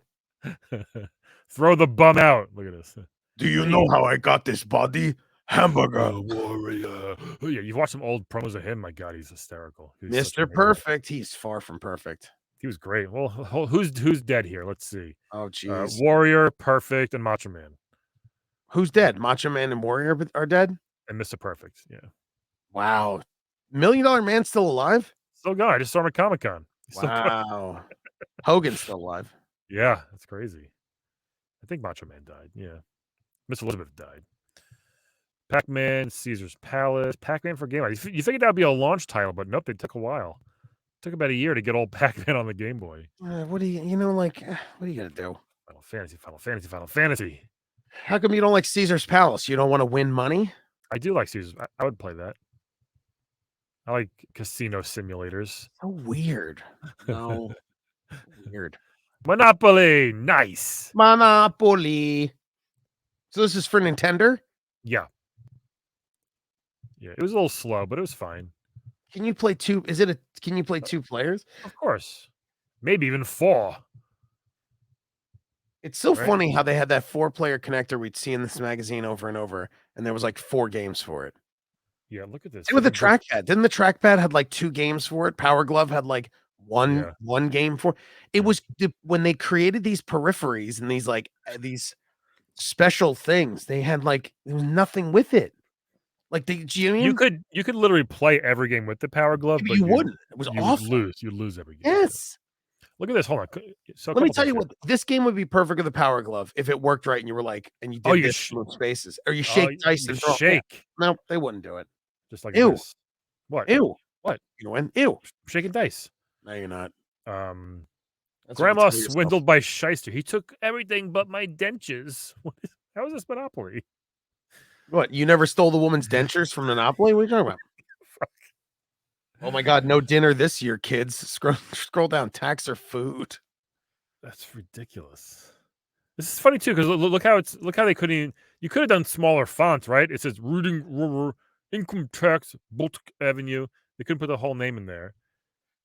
Throw the bum out. Look at this.
Do you know how I got this body? Hamburger.
Warrior. Oh, yeah, you've watched some old promos of him. My God, he's hysterical.
Mr. Perfect. He's far from perfect.
He was great. Well, who's dead here? Let's see.
Oh, jeez.
Warrior, Perfect, and Macho Man.
Who's dead? Macho Man and Warrior are dead?
And Mr. Perfect, yeah.
Wow. $1 Million Man still alive?
Still going. I just saw him at Comic-Con.
Wow. Hogan's still alive.
Yeah, that's crazy. I think Macho Man died. Yeah. Miss Elizabeth died. Pac-Man, Caesar's Palace, Pac-Man for Game Boy. You figured that would be a launch title, but nope, they took a while. It took about a year to get old Pac-Man on the Game Boy.
What are you gonna do?
Final Fantasy.
How come you don't like Caesar's Palace? You don't want to win money?
I do like Caesar's. I would play that. I like casino simulators.
So weird. No, weird.
Monopoly, nice.
Monopoly. So this is for Nintendo?
Yeah, yeah. It was a little slow, but it was fine.
Can you play 2 is it a can you play
Uh,
2 players?
of course, maybe even 4.
It's so
Right?
funny how they had that 4-player connector we'd see in this magazine over and over, and there was, like, 4 games for it.
Yeah. Look at this.
Same
They
with the
can book.
trackpad. Didn't the trackpad had, like, 2 games for it? Power Glove had, like,
Yeah,
one game for it
yeah.
was the when they created these peripheries and these, like, these special things, they had, like there was nothing with it. Like, they do you know what I mean?
You could literally play every game with the Power Glove,
Maybe
but
you wouldn't. It was
you would
awful.
lose. You'd lose every game. Yeah.
Yes.
Look at this. Hold on. So a
Let me
couple
tell
things
you
here.
what, this game would be perfect with a Power Glove if it worked right and you were like and you
Oh,
did
you
this
sh-
to move spaces, or you
oh,
shake dice
you
and throw yeah.
shake
No, they wouldn't do it.
just like
Ew.
this. What?
Ew.
What?
You know when? Ew.
Shaking dice.
No, you're not.
Um,
That's what you
Grandma
tell yourself.
swindled by shyster. He took everything but my dentures. How is this Monopoly?
What, you never stole the woman's dentures from Monopoly? What are you talking about? Oh my god, no dinner this year, kids. Scroll down, tax or food.
That's ridiculous. This is funny too because look how they couldn't even. You could have done smaller fonts, right? It says Rooting River Income Tax Boltic Avenue. They couldn't put the whole name in there.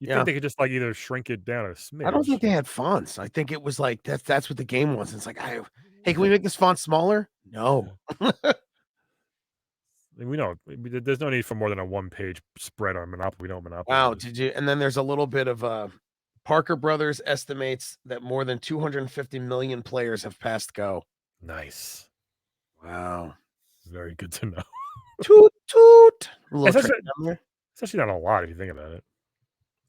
You think
Yeah.
they could just like either shrink it down a
I don't
smidge?
think they had fonts. I think it was like that's what the game was. It's like, I "Hey, can we make this font smaller?" "No."
We know there's no need for more than a one-page spread on Monopoly. We know what Monopoly
Wow,
is.
did you and then there's a little bit of, Parker Brothers estimates that more than 250 million players have passed Go.
Nice.
Wow.
Very good to know.
Toot toot. A little
It's
train
actually,
down there.
it's actually not a lot if you think about it.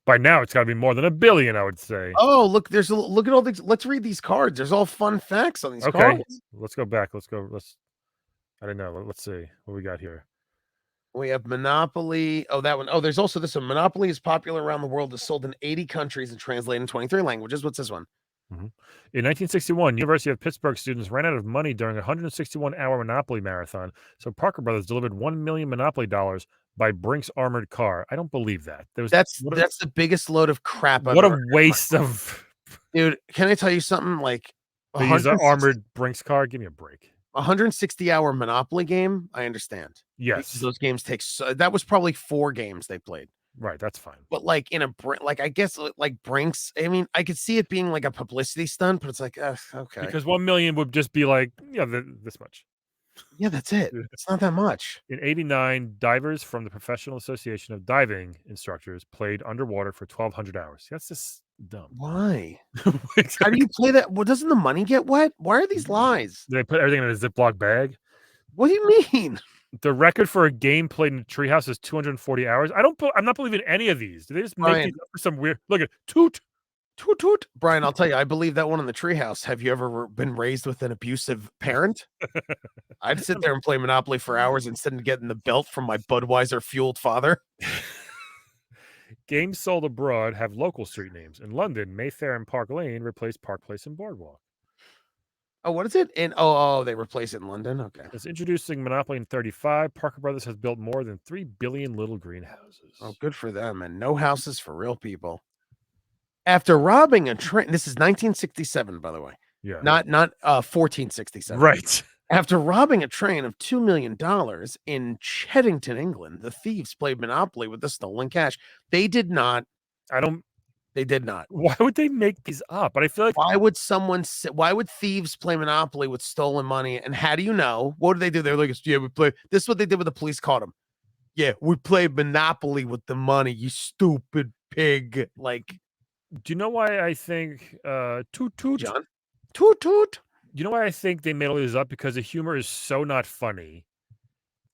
By now, it's got to be more than 1,000,000,000, I would say.
Oh, look, there's a look at all these let's read these cards. There's all fun facts on these
Okay,
cards.
let's go back. Let's go. Let's. I don't know. Let's see what we got here.
We have Monopoly. Oh, that one. Oh, there's also this one. Monopoly is popular around the world, is sold in 80 countries and translated in 23 languages. What's this one?
Mhm. In 1961, University of Pittsburgh students ran out of money during a 161-hour Monopoly marathon, so Parker Brothers delivered 1,000,000 Monopoly dollars by Brink's armored car. I don't believe that. There was
That's the biggest load of crap I've
what a
ever
waste of.
dude, can I tell you something? Like
They use an
160
armored Brinks car. Give me a break.
160-hour Monopoly game, I understand. Because
Yes,
those games take that was probably 4 games they played.
right. That's fine.
But, like, in a like, I guess, like, Brinks, I mean, I could see it being, like, a publicity stunt, but it's like, ugh, okay.
Because 1,000,000 would just be like, yeah, this much.
Yeah, that's it. It's not that much.
In '89, divers from the Professional Association of Diving Instructors played underwater for 1,200 hours. That's just dumb.
Why? How do
Exactly.
you play that? Well, doesn't the money get wet? Why are these lies?
They put everything in a Ziploc bag.
What do you mean?
The record for a game played in a treehouse is 240 hours. I'm not believing any of these. Do they just make these
Brian,
up for some weird look at toot.
toot toot. Brian, I'll tell you, I believe that one in the treehouse. Have you ever been raised with an abusive parent? I'd sit there and play Monopoly for hours instead of getting the belt from my Budweiser fueled father.
Games sold abroad have local street names. In London, Mayfair and Park Lane replaced Park Place and Boardwalk.
Oh, what is it? And oh, they replace it in London. Okay.
Since introducing Monopoly in 35, Parker Brothers has built more than 3 billion little
Oh,
greenhouses.
good for them. And no houses for real people. After robbing a train, this is 1967, by the way,
Yeah.
not 1467.
Right.
After robbing a train of $2 million in Cheddington, England, the thieves played Monopoly with the stolen cash. They did not.
I don't
They did not.
why would they make these up? But I feel like
Why would thieves play Monopoly with stolen money? And how do you know? What did they do? They're like, yeah, we play. This is what they did when the police caught them. Yeah, we played Monopoly with the money, you stupid pig. Like,
do you know why I think toot toot?
John, toot toot.
You know why I think they made all these up? Because the humor is so not funny.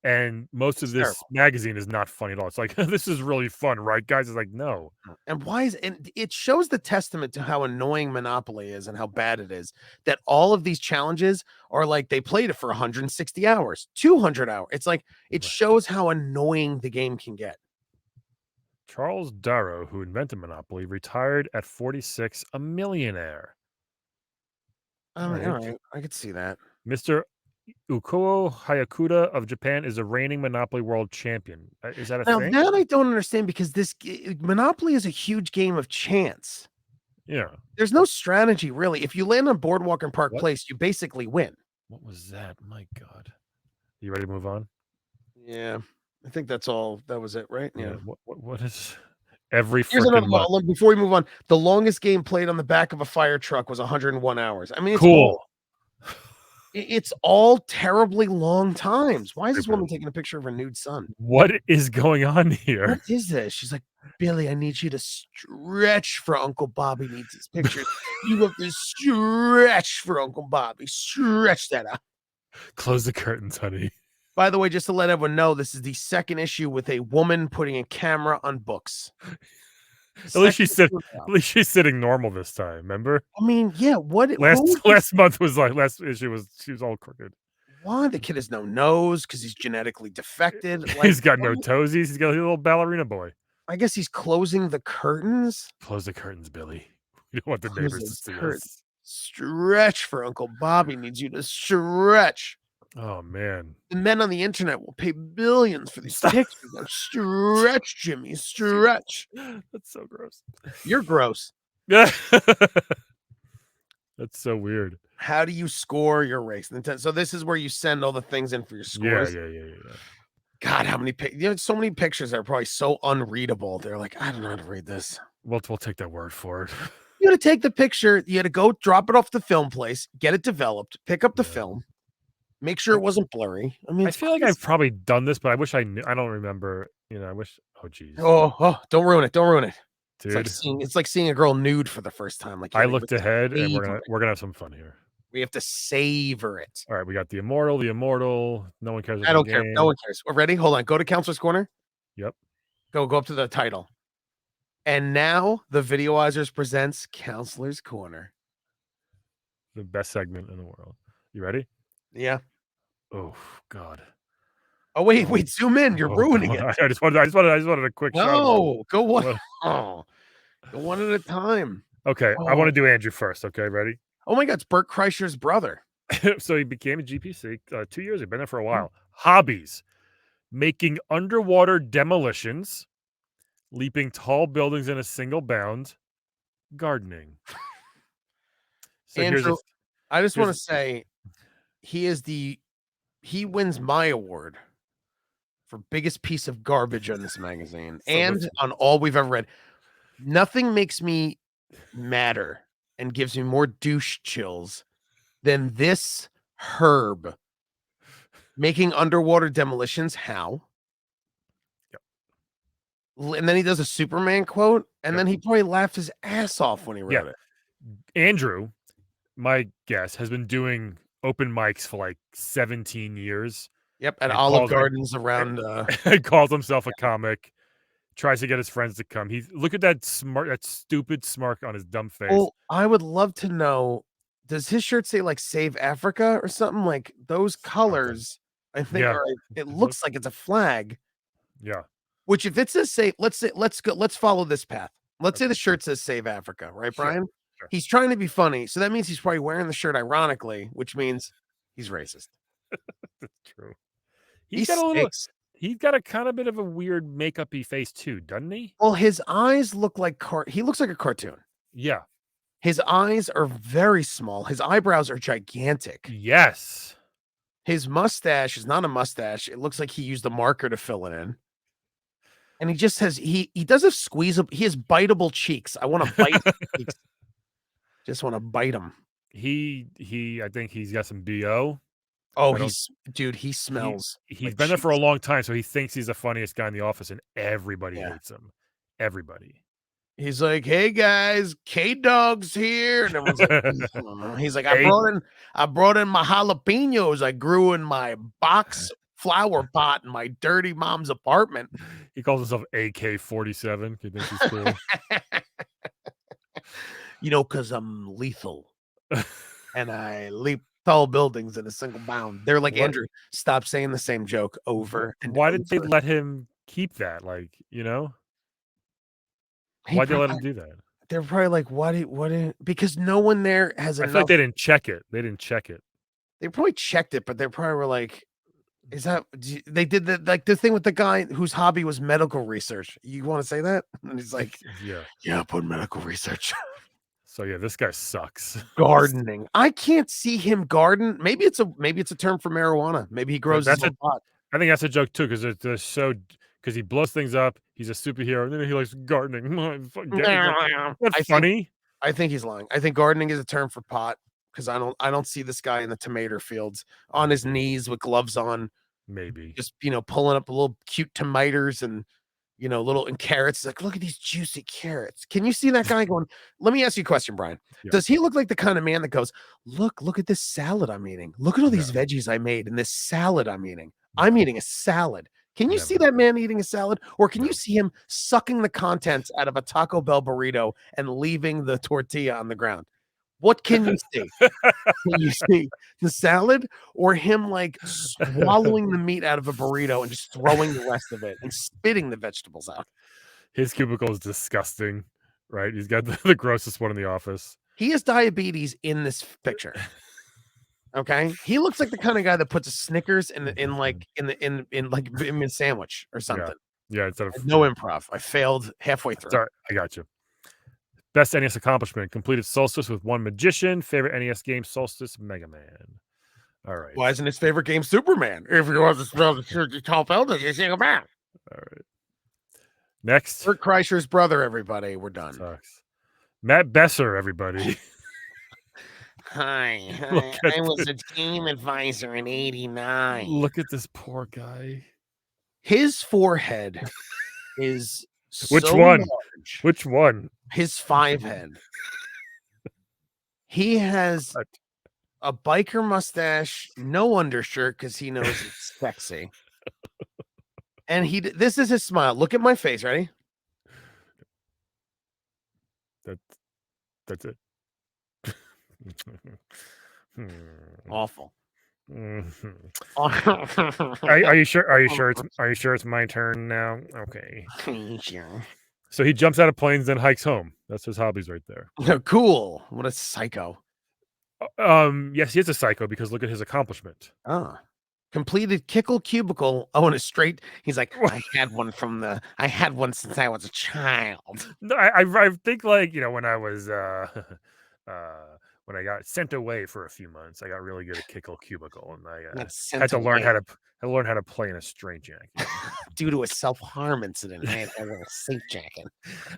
And most of
It's
this
terrible.
magazine is not funny at all. It's like, this is really fun, right, guys? It's like, no.
And why is and it shows the testament to how annoying Monopoly is and how bad it is that all of these challenges are like they played it for 160 hours, 200 hours. It's like it
Right.
shows how annoying the game can get.
Charles Darrow, who invented Monopoly, retired at 46, a millionaire.
I
All
mean, all
right.
right, I could see that.
Mr. Ukuo Hayakuda of Japan is the reigning Monopoly world champion. Is that a
Now
thing?
that I don't understand because Monopoly is a huge game of chance.
Yeah.
There's no strategy really. If you land on Boardwalk and Park
What?
Place, you basically win.
What was that? My god. You ready to move on?
Yeah. I think that's all. That was it, right?
Yeah.
Yeah.
What is every
Here's another
freaking
one.
month?
Look, before we move on, the longest game played on the back of a fire truck was 101 hours. I mean,
Cool.
it's all terribly long times. Why is this
Stupid.
woman taking a picture of her nude son?
What is going on
What
here?
is this? She's like, Billy, I need you to stretch for Uncle Bobby needs his picture. You have to stretch for Uncle Bobby. Stretch that out.
Close the curtains, honey.
By the way, just to let everyone know, this is the second issue with a woman putting a camera on books.
At least
Second
she said.
issue
At
now.
least she's sitting normal this time. Remember?
I mean, yeah, what
Last
who would just
last month was like last issue was she was all crooked.
why? The kid has no nose because he's genetically defected. Like,
He's got no
what?
toesies. He's got a little ballerina boy.
I guess he's closing the curtains.
Close the curtains, Billy. We don't want the
Close
neighbors to
those
see
curtains.
us.
Stretch for Uncle Bobby needs you to stretch.
Oh man.
The men on the internet will pay billions for these
Stop.
pictures. Now stretch, Jimmy, stretch.
That's so gross.
You're gross.
Yeah. That's so weird.
How do you score your race? So this is where you send all the things in for your
Yeah,
scores.
yeah.
God, how many so many pictures are probably so unreadable. They're like, I don't know how to read this.
We'll take that word for it.
You got to take the picture. You got to go drop it off the film place, get it developed, pick up the
Yeah.
film, make sure it wasn't blurry. I mean,
I
it's
feel like
crazy.
I've probably done this, but I wish I knew. I don't remember. I wish. Oh, geez,
Don't ruin it. Don't ruin it.
dude.
It's like seeing a girl nude for the first time. Like you
I
gotta
looked ahead, and
savor it.
we're gonna have some fun here.
We have to savor it.
All right, we got the immortal, the immortal. No one cares
I
about the
don't care. No
game.
one cares. We're ready? Hold on. Go to Counselor's Corner.
Yep,
Go up to the title. And now the Videoizers presents Counselor's Corner.
the best segment in the world. You ready?
Yeah.
Oh God.
Oh, wait, zoom in. You're ruining it.
I just wanted a quick shot of it.
No, go one.
What-
Oh, go one at a time.
Okay, I want
Oh.
to do Andrew first. Okay, ready?
Oh my God, it's Bert Kreischer's brother.
So he became a GPC 2 years. He's been there for a
Yeah.
while. Hobbies: making underwater demolitions, leaping tall buildings in a single bound, gardening. So
Andrew, I just want
here's
to say he wins my award for biggest piece of garbage on this magazine
so
and on all we've ever read. Nothing makes me madder and gives me more douche chills than this herb making underwater demolitions. How?
Yep.
And then he does a Superman quote, and
Yep.
then he probably laughed his ass off when he
Yeah.
read it.
Andrew, my guess, has been doing open mics for like 17 years.
Yep, at
And
Olive
calls
Gardens
and
around.
and calls himself a comic, tries to get his friends to come. Look at that stupid smirk on his dumb face.
Well, I would love to know. Does his shirt say like "Save Africa" or something? Like those colors, I think,
Yeah.
are. It
It
looks like it's a flag.
Yeah.
Which, if it says "Save," let's go. Let's follow this path. Let's say the shirt says "Save Africa," right,
Sure.
Brian?
Sure.
He's trying to be funny, so that means he's probably wearing the shirt ironically, which means he's racist.
That's true.
He
He's got a little
stinks.
he's got a kinda bit of a weird makeup-y face too, doesn't he?
Well, his eyes look like he looks like a cartoon.
Yeah.
His eyes are very small. His eyebrows are gigantic.
Yes.
His mustache is not a mustache. It looks like he used a marker to fill it in. And he just has he does a squeeze he has biteable cheeks. I want to bite his cheeks. Just want to bite him.
I think he's got some BO.
Oh,
I don't
dude, he
he
smells
he's
like
been there for a
cheese.
long time, so he thinks he's the funniest guy in the office, and everybody
Yeah.
hates him. Everybody.
He's like, "Hey guys, K-Dog's here." And everyone's like, he's like,
Hey.
I brought in my jalapenos I grew in my box flower pot in my dirty mom's apartment.
He calls himself AK-47. He thinks he's cool.
Cause I'm lethal and I leap tall buildings in a single bound. They're like,
What
Andrew, stop saying the same joke over and
why did they
over.
let him keep that? Like,
He
why'd they let
probably,
him do that?
they're probably like, because no one there has
I feel like
enough.
they didn't check it. They didn't check it.
They probably checked it, but they probably were like, "Is that?" They did the like the thing with the guy whose hobby was medical research. You want to say that? And he's like,
Yeah.
"Yeah, put medical research."
So yeah, this guy sucks.
Gardening. I can't see him garden. Maybe it's a term for marijuana. Maybe he grows his
That's a
own pot.
I think that's a joke too, because they're so because he blows things up. He's a superhero, and then he likes gardening. Is that
I think
funny?
I think he's lying. I think gardening is a term for pot because I don't see this guy in the tomato fields on his
Maybe,
knees with gloves on,
maybe.
just pulling up little cute tomatoes and little and carrots. Like, look at these juicy carrots. Can you see that guy going? Let me ask you a question, Brian.
Yeah.
Does he look like the kind of man that goes, look at this salad I'm eating. Look at all
No,
these veggies I made and this salad I'm eating. I'm
no,
eating a salad. Can you see
never.
that man eating a salad? Or can you
No.
see him sucking the contents out of a Taco Bell burrito and leaving the tortilla on the ground? What can you see? Can you see the salad or him, like, swallowing the meat out of a burrito and just throwing the rest of it and spitting the vegetables out?
His cubicle is disgusting, right? He's got the grossest one in the office.
He has diabetes in this picture, okay? He looks like the kinda guy that puts a Snickers
Mhm.
in a sandwich or
Yeah.
something.
Yeah, instead of
No improv. I failed halfway through.
sorry, I got you. Best NES accomplishment, completed Solstice with one magician. Favorite NES game, Solstice, Mega Man. All right.
Why isn't his favorite game Superman? If he wants to spell the top elders, you sing about.
All right. Next.
Bert Kreischer's brother, everybody. We're done.
Sucks. Matt Besser, everybody.
Hi,
Look
hi.
at
I was
this.
a team advisor in '89.
Look at this poor guy.
His forehead is
Which
so
one?
large.
Which one?
His five head. He has
What?
a biker mustache, no undershirt because he knows it's sexy. And this is his smile. Look at my face. Ready?
That, that's it. Hmm.
Awful.
Mhm. Are
Are
you sure? Are you sure it's my turn now? Okay.
you sure?
So he jumps out of planes, then hikes home. That's his hobbies right there.
Cool. What a psycho.
Yes, he is a psycho because look at his accomplishment.
Oh. Completed Kickle Cubicle. Oh, and a straight. He's like, I had one since I was a child.
No, I think like when I was when I got sent away for a few months, I got really good at Kickle Cubicle, and I
Got
had
sent
to learn how
away
to play in a straitjacket.
due to a self-harm incident. I had to wear a safe jacket.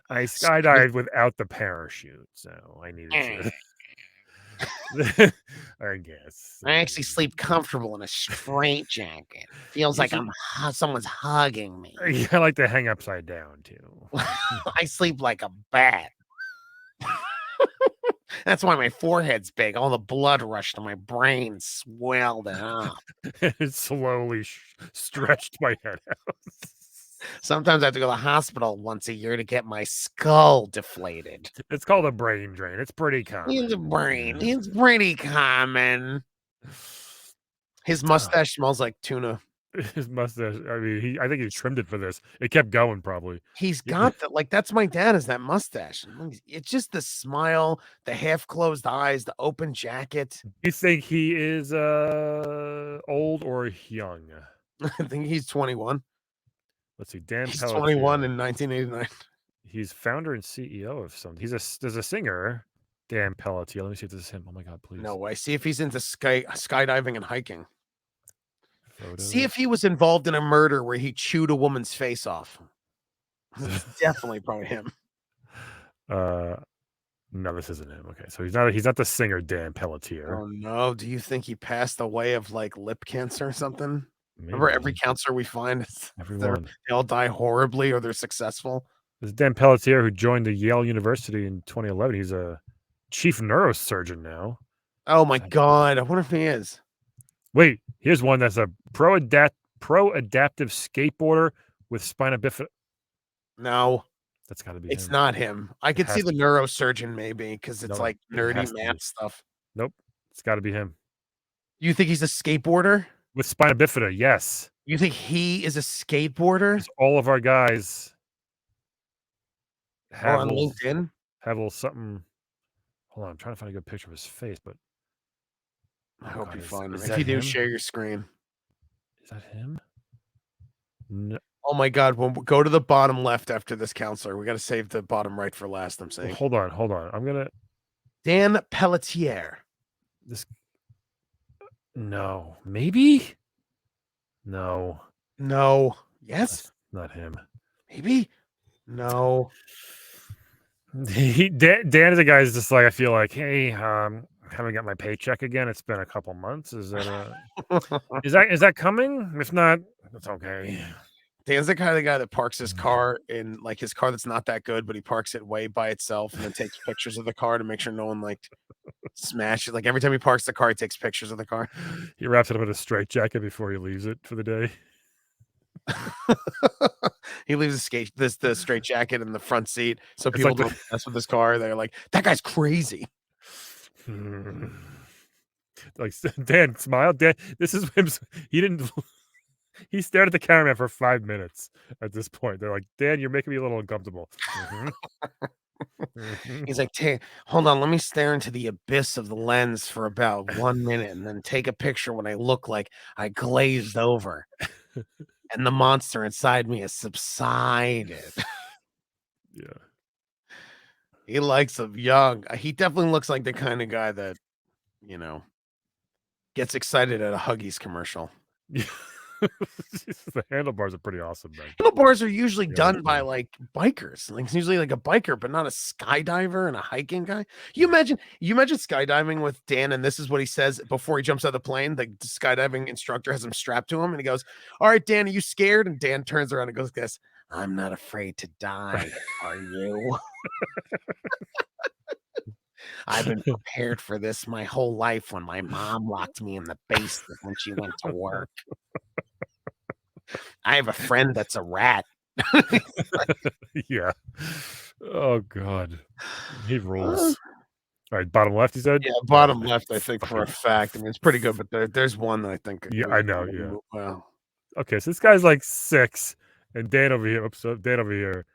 I
Squeak.
skydived without the parachute, so I needed
Eh.
to. I guess.
I actually sleep comfortable in a straight jacket. Feels
You
like
should.
someone's hugging me.
I like to hang upside down too.
I sleep like a bat. That's why my forehead's big. All the blood rushed to my brain, swelled it up.
It slowly stretched my head out.
Sometimes I have to go to the hospital once a year to get my skull deflated.
It's called a brain drain. It's pretty
In the
common.
brain. It's pretty common. His mustache smells like tuna.
His mustache. I mean, I think he trimmed it for this. It kept going, probably.
He's
Y-
got that, like, that's my dad is that mustache. It's just the smile, the half closed eyes, the open jacket.
You think he is old or young?
I think he's 21.
Let's see. Dan
He's 21
Pelletier.
in 1989.
He's founder and CEO of something. There's a singer, Dan Pelletier. Let me see if this is him. Oh my god, please.
No way. See if he's into skydiving and hiking. See if
Photos.
he was involved in a murder where he chewed a woman's face off. That's definitely probably him.
uh no, this isn't him. Okay, so he's not the singer Dan
Oh
Pelletier.
no. Do you think he passed away of like lip cancer or something? Remember every
Maybe
counselor we find,
everyone.
they all die horribly or they're successful.
This is Dan Pelletier, who joined the Yale University in 2011. He's a chief neurosurgeon now.
Oh my
So-
god. I wonder if he is.
Wait, here's one that's a pro adaptive skateboarder with spina bifida.
No.
That's got to be
It's
him.
not him. I
It
could see
has
the
to.
neurosurgeon maybe because it's
No,
like
it
nerdy
has to be.
math stuff.
Nope, it's got to be him
You think he's a skateboarder?
with spina bifida. Yes,
You think he is a skateboarder?
because all of our guys
Or
have
on
little
LinkedIn?
something. Hold on, I'm trying to find a good picture of his face, but
I
Oh
hope
god,
you find him.
is
If
that
you do,
him?
share your screen.
Is that him? No.
Oh my God. When we go to the bottom left after this counselor, we got to save the bottom right for last. I'm saying
Hold on, hold on. I'm gonna
Dan Pelletier.
this. No, maybe. No,
No. Yes.
that's not him.
Maybe. No.
Dan is a guy who's just like I feel like, hey, haven't got my paycheck again. It's been a couple months. Is that coming? If not, it's okay.
Dan's the kind of guy that parks his car in like his car that's not that good, but he parks it way by itself and then takes pictures of the car to make sure no one like smashes. Like every time he parks the car, he takes pictures of the car.
He wraps it up in a straitjacket before he leaves it for the day.
He leaves the straight jacket in the front seat so
It's
people
like the
don't mess with his car. They're like, that guy's crazy.
like Dan smiled. Dan, this is him. He didn't. He stared at the cameraman for 5 minutes. At this point, they're like, Dan, you're making me a little uncomfortable.
He's like, hold on, let me stare into the abyss of the lens for about 1 minute and then take a picture when I look like I glazed over and the monster inside me has subsided.
Yeah.
He likes them young. He definitely looks like the kind of guy that, you know, gets excited at a Huggies commercial.
Yeah. The handlebars are pretty awesome, man.
Handlebars are usually
Yeah,
done by like bikers. Like it's usually like a biker, but not a skydiver and a hiking guy. You imagine skydiving with Dan, and this is what he says before he jumps out of the plane. The skydiving instructor has him strapped to him, and he goes, "All right, Dan, are you scared?" And Dan turns around and goes, "This, I'm not afraid to die. Are you?" I've been prepared for this my whole life when my mom locked me in the basement when she went to work. I have a friend that's a rat.
Yeah. Oh god, he
Uh,
rules. All right, bottom left. He said.
yeah,
All right,
bottom left, I think for a
fucking.
fact. I mean, it's pretty good, but there's one that I think
Yeah,
we
I know. Yeah.
well,
Okay, so this guy's like 6, and Dan over here. Oops, Dan over here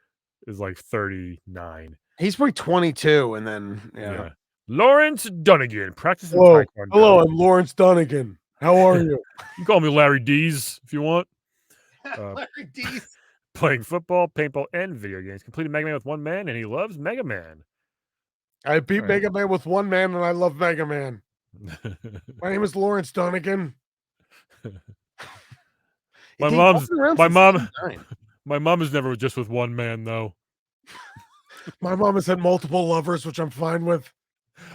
is like 39.
he's probably 22, and then yeah.
Yeah. Lawrence Dunnigan, practicing
Hello, hello,
Taekwondo.
I'm Lawrence Donegan. How are you?
You can call me Larry D's if you want. Uh,
Larry Dees.
Playing football, paintball, and video games. Completed Mega Man with one man, and he loves Mega Man.
I beat
All right.
Mega Man with one man, and I love Mega Man. My name is Lawrence Donegan.
my
He's
mom's
been around
my
since
mom
'89.
my mom is never just with one man though.
My mom has had multiple lovers, which I'm fine with.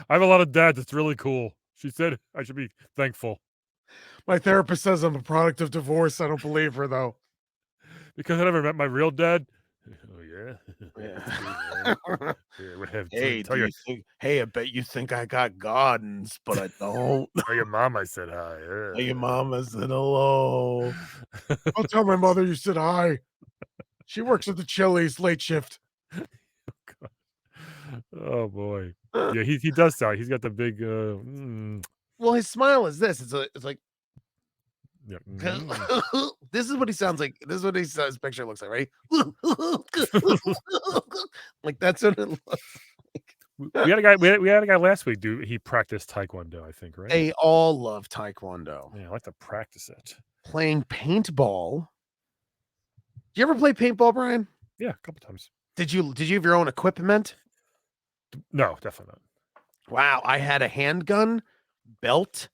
I have a lot of dads. It's really cool. She said I should be thankful
My therapist says I'm a product of divorce. I don't believe her though.
because I never met my real dad. Oh yeah, that's cool, man.
Yeah.
Yeah, we have
Hey,
tell
do
your
you think? Hey, I bet you think I got gardens, but I don't.
tell your mom I said
Tell your
hi.
mama said hello. I'll tell my mother you said hi. She works at the Chili's late shift.
Oh boy,
Uh,
yeah, he does sound. He's got the big
well, his smile is this. It's like
yeah,
this is what he sounds like. This is what his picture looks like, right? Like that's what it looks
we
like.
had a guy. We had a guy last week. Do he practiced Taekwondo? I think right.
They all love Taekwondo.
Yeah, I like to practice it.
Playing paintball. Do you ever play paintball, Brian?
Yeah, a couple times.
Did you have your own equipment?
No, definitely not.
Wow, I had a handgun, belt.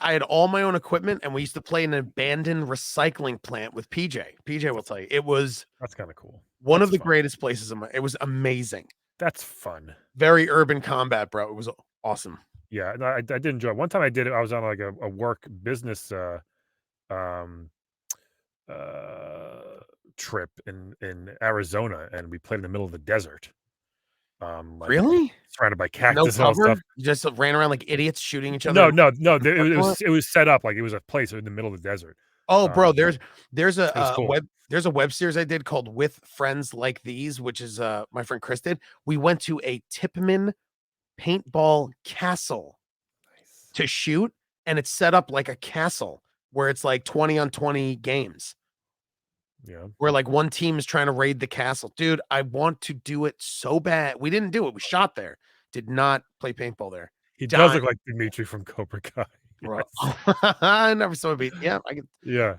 I had all my own equipment, and we used to play in an abandoned recycling plant with PJ. PJ will tell you it was
That's kind of cool.
one
That's
of the
fun.
greatest places in my. It was amazing.
That's fun.
Very urban combat, bro. It was awesome.
Yeah, no, I did enjoy it. One time I did it. I was on like a work business um uh trip in Arizona, and we played in the middle of the desert. Like
Really?
surrounded by
No
cactus and all
cover?
stuff.
You just ran around like idiots shooting each other?
No,
in
no, no.
parking lot?
It was set up like it was a place in the middle of the desert.
Oh, bro,
Um,
there's a
it was cool.
web series I did called With Friends Like These, which is my friend Chris did. We went to a Tippmann paintball castle
Nice.
to shoot, and it's set up like a castle where it's like 20 on 20 games.
Yeah.
Where like one team is trying to raid the castle. Dude, I want to do it so bad. We didn't do it. We shot there. Did not play paintball there.
He does
dying,
look like Dimitri from Cobra Kai.
bro.
Yes.
I never saw it. Yeah,
Yeah,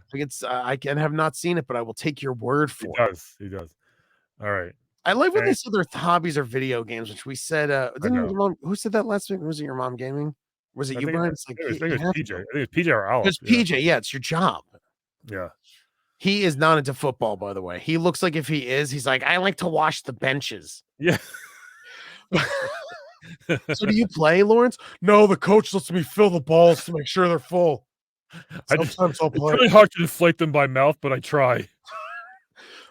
I can have not seen it, but I will take your word
he
for it.
does, he does. Alright,
I like when they
and
said their hobbies are video games, which we said,
I
didn't
know.
your mom who said that last week? Was it your mom gaming? Was it
I
you,
think
Brian? It's like,
I think it
it
was
has
PJ.
to.
I think it was PJ or Olive,
It's
yeah,
PJ, yeah, it's your job.
yeah.
He is not into football, by the way. He looks like if he is, he's like, "I like to wash the benches."
Yeah.
So do you play, Lawrence? No, the coach lets me fill the balls to make sure they're full.
I just
Sometimes I'll
it's
play.
really hard to deflate them by mouth, but I try.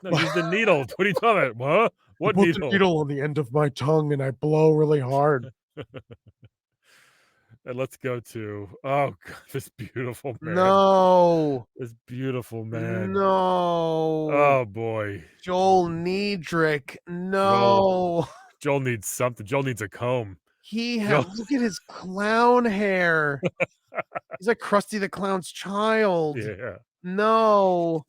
No, use the needle. What are you talking about? What?
I
What
put the
needle?
needle on the end of my tongue and I blow really hard.
And let's go to oh god, this beautiful man.
No.
This beautiful man.
No.
Oh boy.
Joel Niedrick.
Joel
No.
Joel needs something. Joel needs a comb.
He
Joel
had look at his clown hair. He's like Krusty the Clown's child.
Yeah.
No.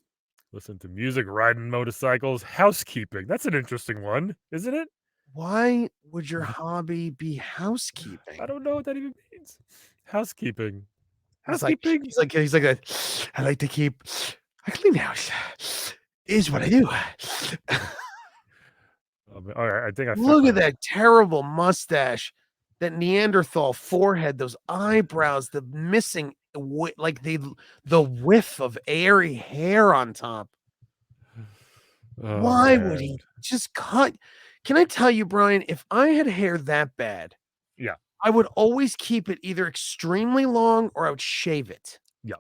Listen to music, riding motorcycles, housekeeping. That's an interesting one, isn't it?
Why would your hobby be
I
housekeeping?
don't know what that even means. Housekeeping.
He's like
Housekeeping?
he's like a I like to keep a clean house is what I do.
Alright, I think I
Look at
found
that terrible mustache, that Neanderthal forehead, those eyebrows, the missing like the whiff of airy hair on top.
oh,
Why would
man.
he just cut? Can I tell you, Brian, if I had hair that bad,
Yeah,
I would always keep it either extremely long or I would shave it.
yeah.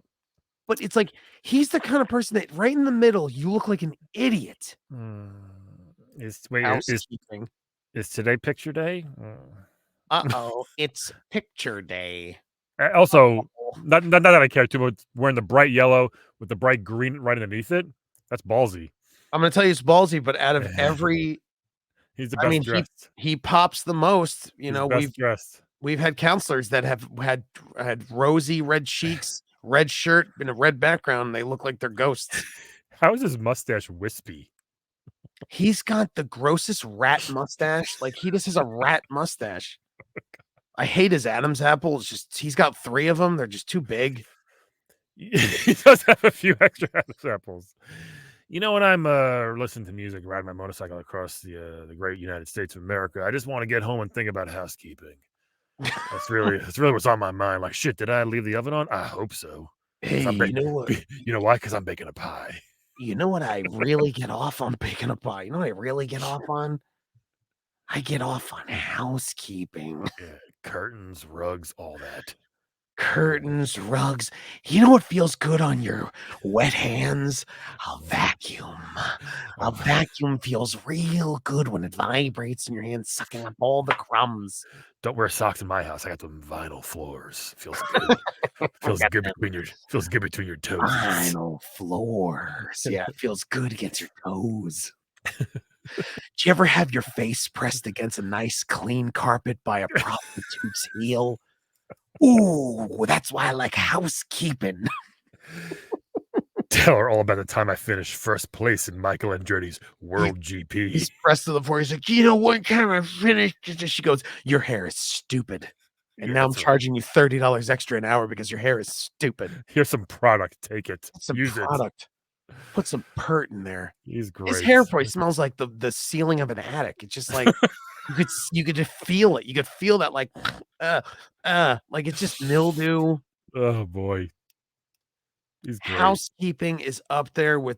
But it's like he's the kind of person that right in the middle, you look like an idiot.
Mm, is
Housekeeping.
is today picture day?
Uh-oh, it's picture day.
Also,
Oh,
not that I care too much, wearing the bright yellow with the bright green right underneath it, that's ballsy.
I'm gonna tell you it's ballsy, but out of every
He's the
I
best
mean,
dressed.
he pops the most,
He's best dressed.
we've had counselors that have had rosy red cheeks, red shirt, and a red background, and they look like they're ghosts.
How is his mustache wispy?
He's got the grossest rat mustache, like, he just has a rat mustache. I hate his Adam's apple, it's just he's got 3 of them, they're just too big.
He does have a few extra apples. You know, when I'm listening to music, riding my motorcycle across the great United States of America, I just want to get home and think about housekeeping. That's really what's on my mind. Like, shit, did I leave the oven on? I hope so.
Hey,
'Cause I'm
you know what?
you know why? Because I'm baking a pie.
You know what I really get off on picking a pie? You know what I really get off on? I get off on housekeeping.
Yeah, curtains, rugs, all that.
Curtains, rugs. You know what feels good on your wet hands? A vacuum. A
Oh,
vacuum feels real good when it vibrates in your hand, sucking up all the crumbs.
don't wear socks in my house. I got them vinyl floors. Feels good.
I've got them
Feels good between your toesies.
vinyl floors. Yeah, it feels good against your toes. Do you ever have your face pressed against a nice clean carpet by a prostitute's heel? Ooh, that's why I like housekeeping.
Tell her all about the time I finished first place in Michael Andretti's World GP.
He's pressed to the floor. He's like, "You know what time I finished?" She goes, "Your hair is stupid, and
Yeah,
now I'm
that's right.
charging you $30 extra an hour because your hair is stupid."
Here's some product. Take it.
Put some
Use it.
product. Put some pert in there.
He's
His
great.
hair probably smells like the ceiling of an attic. It's just like you could just feel it. You could feel that like it's just mildew.
Oh boy. He's great.
Housekeeping is up there with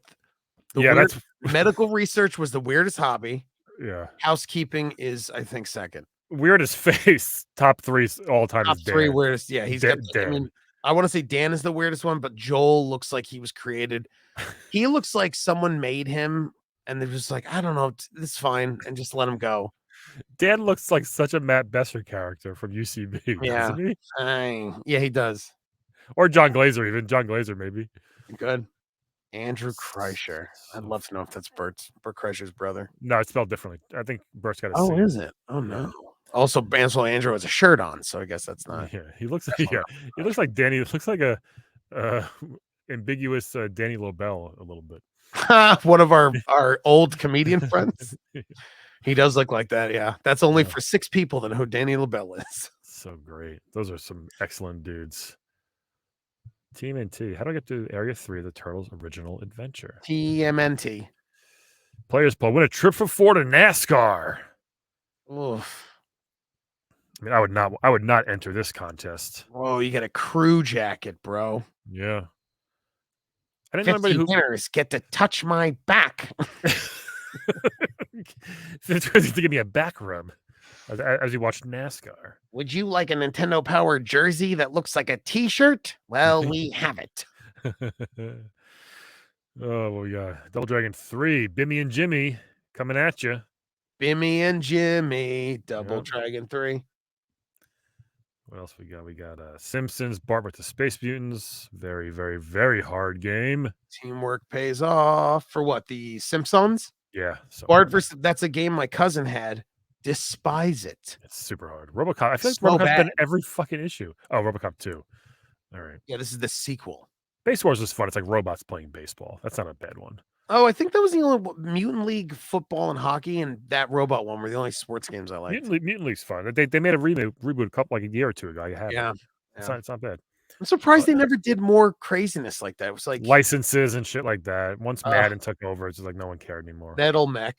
the
Yeah,
weird
that's
medical research was the weirdest hobby.
yeah.
Housekeeping is, I think, second.
Weirdest face. Top 3 all time
Top
is
3
Dan.
weirdest. Yeah, he's got I
Dan.
mean, I wanna say Dan is the weirdest one, but Joel looks like he was created he looks like someone made him, and they're just like, "I don't know, it's fine," and just let him go.
Dan looks like such a Matt Besser character from UCB,
Yeah.
doesn't he?
Yeah, he does.
Or John Glazer even. John Glazer maybe.
Good. Andrew Kreischer. I'd
So
love to know if that's Bert Kreischer's brother.
no, it's spelled differently. I think Bert's got a
Oh,
C.
is it? Oh,
Yeah.
no. Also, Ansel Andrew has a shirt on, so I guess that's not
Yeah, he looks
definitely
yeah, he looks like Danny. It looks like a uh, ambiguous Danny Lobel a little bit.
not one of our old comedian friends. He does look like that, yeah. That's only
Yeah.
for 6 people that know who Danny LaBelle is.
So great. Those are some excellent dudes. TMNT. How do I get to Area 3 of the Turtles' Original Adventure?
TMNT.
Players Club. Win a trip for 4 to NASCAR.
Oof.
I mean, I would not enter this contest.
Oh, you get a crew jacket, bro.
Yeah. I didn't know anybody
50
who
winners get to touch my back.
to give me a back rub as you watch NASCAR.
Would you like a Nintendo Power jersey that looks like a t-shirt? Well, we have it.
Oh, well, yeah. Double Dragon 3, Bimmy and Jimmy coming at you.
Bimmy and Jimmy, Double
Yep.
Dragon 3.
What else we got? We got Simpsons, Bart with the Space Mutants. Very, very, very hard game.
Teamwork pays off. For what? The Simpsons?
Yeah, so
Bart
hard.
versus that's a game my cousin had. Despise it.
It's super hard. RoboCop. I feel like
So
RoboCop's
bad.
been every fucking issue. Oh, RoboCop 2. All right.
Yeah, this is the sequel.
Base Wars is fun. It's like robots playing baseball. That's not a bad one.
Oh, I think that was the only Mutant League football and hockey and that robot one were the only sports games I liked.
Mutant League's fun. They made a reboot a couple like a year or two ago. I have
Yeah.
it. It's not bad.
I'm surprised
Uh,
they never did more craziness like that. It was like
Licenses and shit like that. Once Madden took over, it's just like no one cared anymore.
Metal Mech.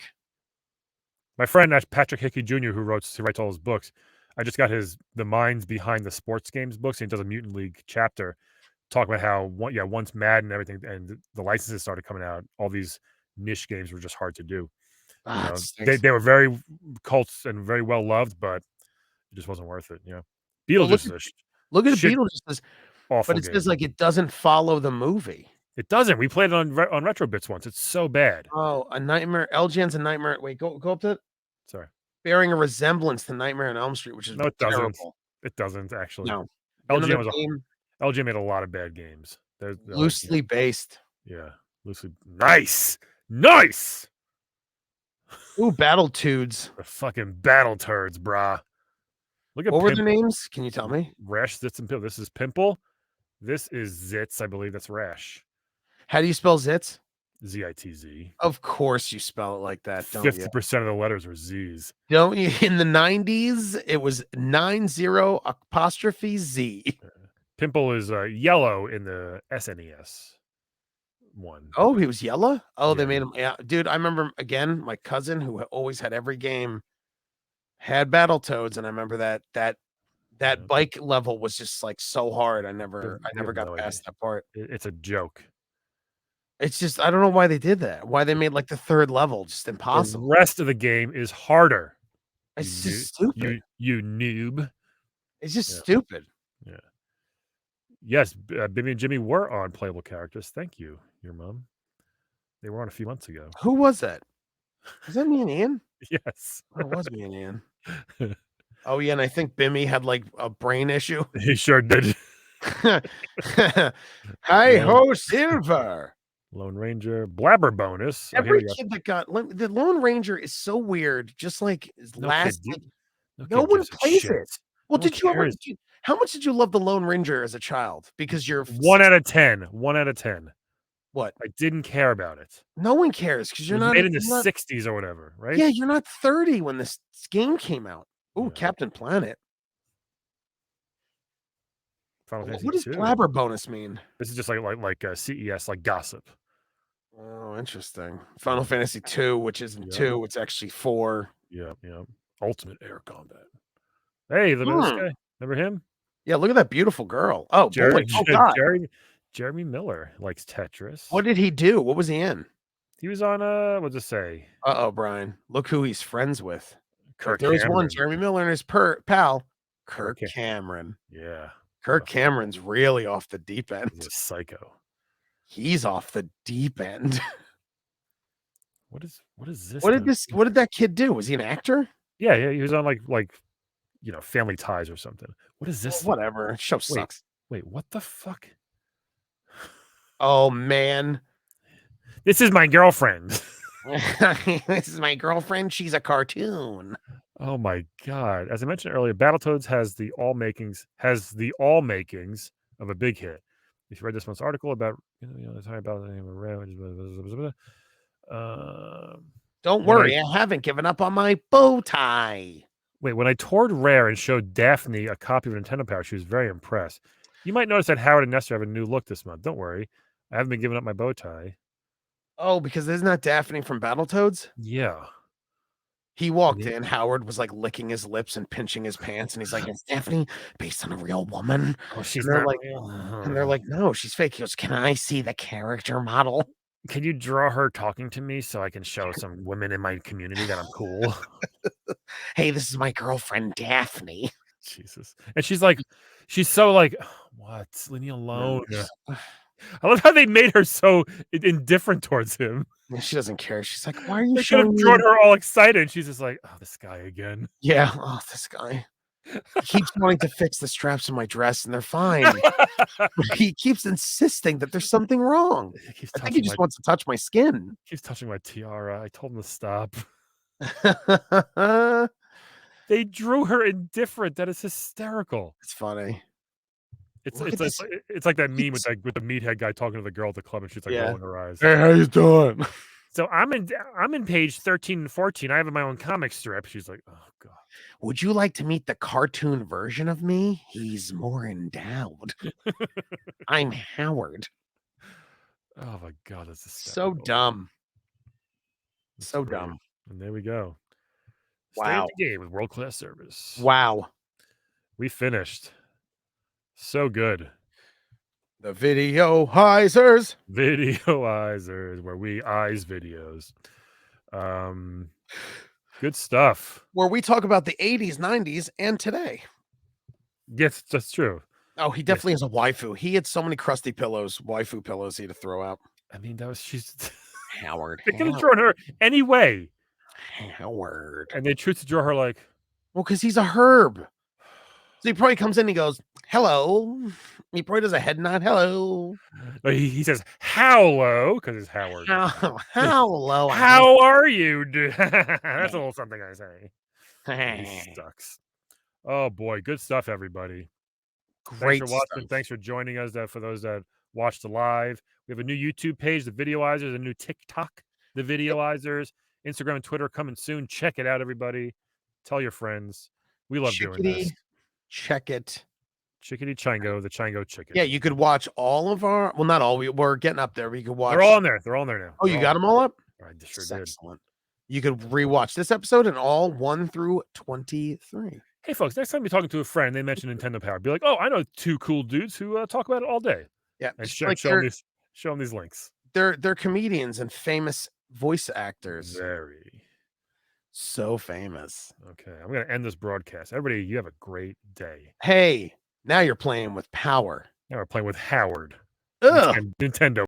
My friend Patrick Hickey Jr., who writes all his books, I just got the minds behind the sports games books. And he does a Mutant League chapter, talking about how once Madden and everything and the licenses started coming out, all these niche games were just hard to do. They were very cults and very well loved, but it just wasn't worth it. Beetlejuice is
look at
shit,
Beetlejuice,
awful
but it
game.
says like it doesn't follow the movie.
It doesn't. We played it on Retrobits once. It's so bad.
Oh, a nightmare. LGN's a nightmare. Wait, go up to it.
Sorry.
Bearing a resemblance to Nightmare on Elm Street, which is
No, it doesn't.
terrible.
It doesn't actually.
No.
LG made a lot of bad games. They're
Loosely based.
Yeah, loosely. Nice.
Ooh, Battletoads.
The fucking battle turds, brah. Look at
What were the names? Can you tell me?
Rash, Zitz, and Pimple. This is Pimple. This is Zitz. I believe that's Rash.
How do you spell Zitz?
Zitz.
Of course you spell it like that, don't
50% of the letters were Z's.
Don't you? In the 90s, it was 90'Z.
Pimple is yellow in the SNES one.
Oh, he was yellow? Oh, they
Yeah.
made him. Yeah, dude, I remember again, my cousin who always had every game had Battletoads, and I remember that bike level was just like so hard. I never got past that part.
It's a joke.
It's just I don't know why they did that. Why they made like the third level just impossible.
The rest of the game is harder.
It's just stupid.
You noob.
It's just stupid.
Yeah. Yes, Bimmy and Jimmy were on playable characters. Thank you, your mom. They were on a few months ago.
Who was that? Was that me and Ian?
Yes.
Oh, it was me and Ian. Oh, yeah, and I think Bimmy had like a brain issue.
He sure did.
Hi ho, Silver.
Lone Ranger, Blabber bonus.
Every kid that got the Lone Ranger is so weird. Just like no one plays it. Well, did you ever? How much did you love the Lone Ranger as a child? Because you're
1 out of 10. 1 out of 10.
What?
I didn't care about it.
No one cares because you're not
made in the 60s or whatever, right?
Yeah, you're not 30 when this game came out. Oh, Captain Planet. What does Blabber bonus mean?
This is just like CES, like gossip.
Oh, interesting. Final Fantasy 2, which isn't 2, it's actually 4.
Yeah. Ultimate air combat. Hey, look at this guy. Remember him?
Yeah, look at that beautiful girl. Oh, boy. Oh, God.
Jeremy Miller likes Tetris.
What did he do? What was he in?
He was on what's it say?
Uh-oh, Brian. Look who he's friends with.
Kirk
There was
Cameron.
one, Jeremy Miller and his pal, Kirk Cameron.
Yeah.
Kirk Cameron's really off the deep end.
He's a psycho.
He's off the deep end.
What is this?
What did that kid do? Was he an actor?
Yeah, he was on like Family Ties or something. What is this?
Well, whatever. Show sucks.
Wait, what the fuck?
Oh man.
This is my girlfriend.
This is my girlfriend. She's a cartoon.
Oh my god. As I mentioned earlier, Battletoads has the all makings of a big hit. If you read this month's article about talking about the name of
don't worry, I haven't given up on my bow tie.
Wait, when I toured Rare and showed Daphne a copy of Nintendo Power, she was very impressed. You might notice that Howard and Nestor have a new look this month. Don't worry. I haven't been giving up my bow tie.
Oh, because isn't that Daphne from Battletoads?
Yeah.
He walked
Yeah.
in, Howard was, like, licking his lips and pinching his pants, and he's like, "Is Daphne based on a real woman?"
Oh, she's
And they're
not
like and they're
real.
like, "No, she's fake." He goes, "Can I see the character model?"
Can you draw her talking to me so I can show some women in my community that I'm cool?
"Hey, this is my girlfriend, Daphne."
Jesus. And she's so like, "What? Leave me
No,
alone."
she's
I love how they made her so indifferent towards him.
she doesn't care. She's like, "Why are you
They could have
showing
drawn
me?"
her all excited, and she's just like, "Oh, this guy again."
Yeah, oh, this guy. He keeps wanting to fix the straps in my dress, and they're fine. But he keeps insisting that there's something wrong.
He keeps
I think he
touching
just wants to touch my skin.
my tiara. I told him to stop. They drew her indifferent. That is hysterical.
It's funny.
It's
Look
it's
at
it's
this.
it's like that meme with
Keeps
the meathead guy talking to the girl at the club, and she's like
Yeah.
rolling her eyes.
"Hey, how you doing?"
So I'm in page 13 and 14. I have my own comic strip. She's like, "Oh god."
"Would you like to meet the cartoon version of me? He's more endowed. I'm Howard."
Oh my god, that's
So
hysterical.
dumb.
That's
So
great.
dumb.
And there we go. Stay at
Wow.
the game with world-class service.
Wow.
We finished. So good.
The Videoizers.
Videoizers, where we eyes videos. Um, good stuff.
Where we talk about the '80s, '90s, and today.
Yes, that's true.
Oh, he
Yes.
definitely is a waifu. He had so many crusty pillows, waifu pillows he had to throw out.
I mean, that was she's
Howard,
they could have drawn her any way,
Howard.
and they choose to draw her like
Well, because he's a herb. So he probably comes in and he goes, "Hello." He probably does a head nod, "Hello."
like, he says "Hello" because it's Howard.
Hello,
How are you? That's a little something I say. He sucks. Oh boy, good stuff, everybody. Thanks for
Great
watching.
stuff.
Thanks for joining us. For those that watched the live, we have a new YouTube page, the Videoizers, a new TikTok, the
Yep.
Videoizers, Instagram and Twitter coming soon. Check it out, everybody. Tell your friends. We love doing this.
Chickadee, check it.
Chickadee Chango, the Chango chicken.
Yeah, you could watch all of our well, not all, we're getting up there, but you could
They're all
watch
in there. They're all in there now.
oh,
They're
you
all.
got them all up?
I sure
This is
did.
excellent. You could rewatch this episode and all 1 through 23.
Hey, folks, next time you're talking to a friend, they mention Nintendo Power. Be like, oh, I know two cool dudes who talk about it all day.
Yeah,
And
just like
show them these links.
they're comedians and famous voice actors.
Very.
So famous.
Okay, I'm going to end this broadcast. Everybody, you have a great day.
Hey, now you're playing with power.
Now we're playing with Howard.
Ugh.
Nintendo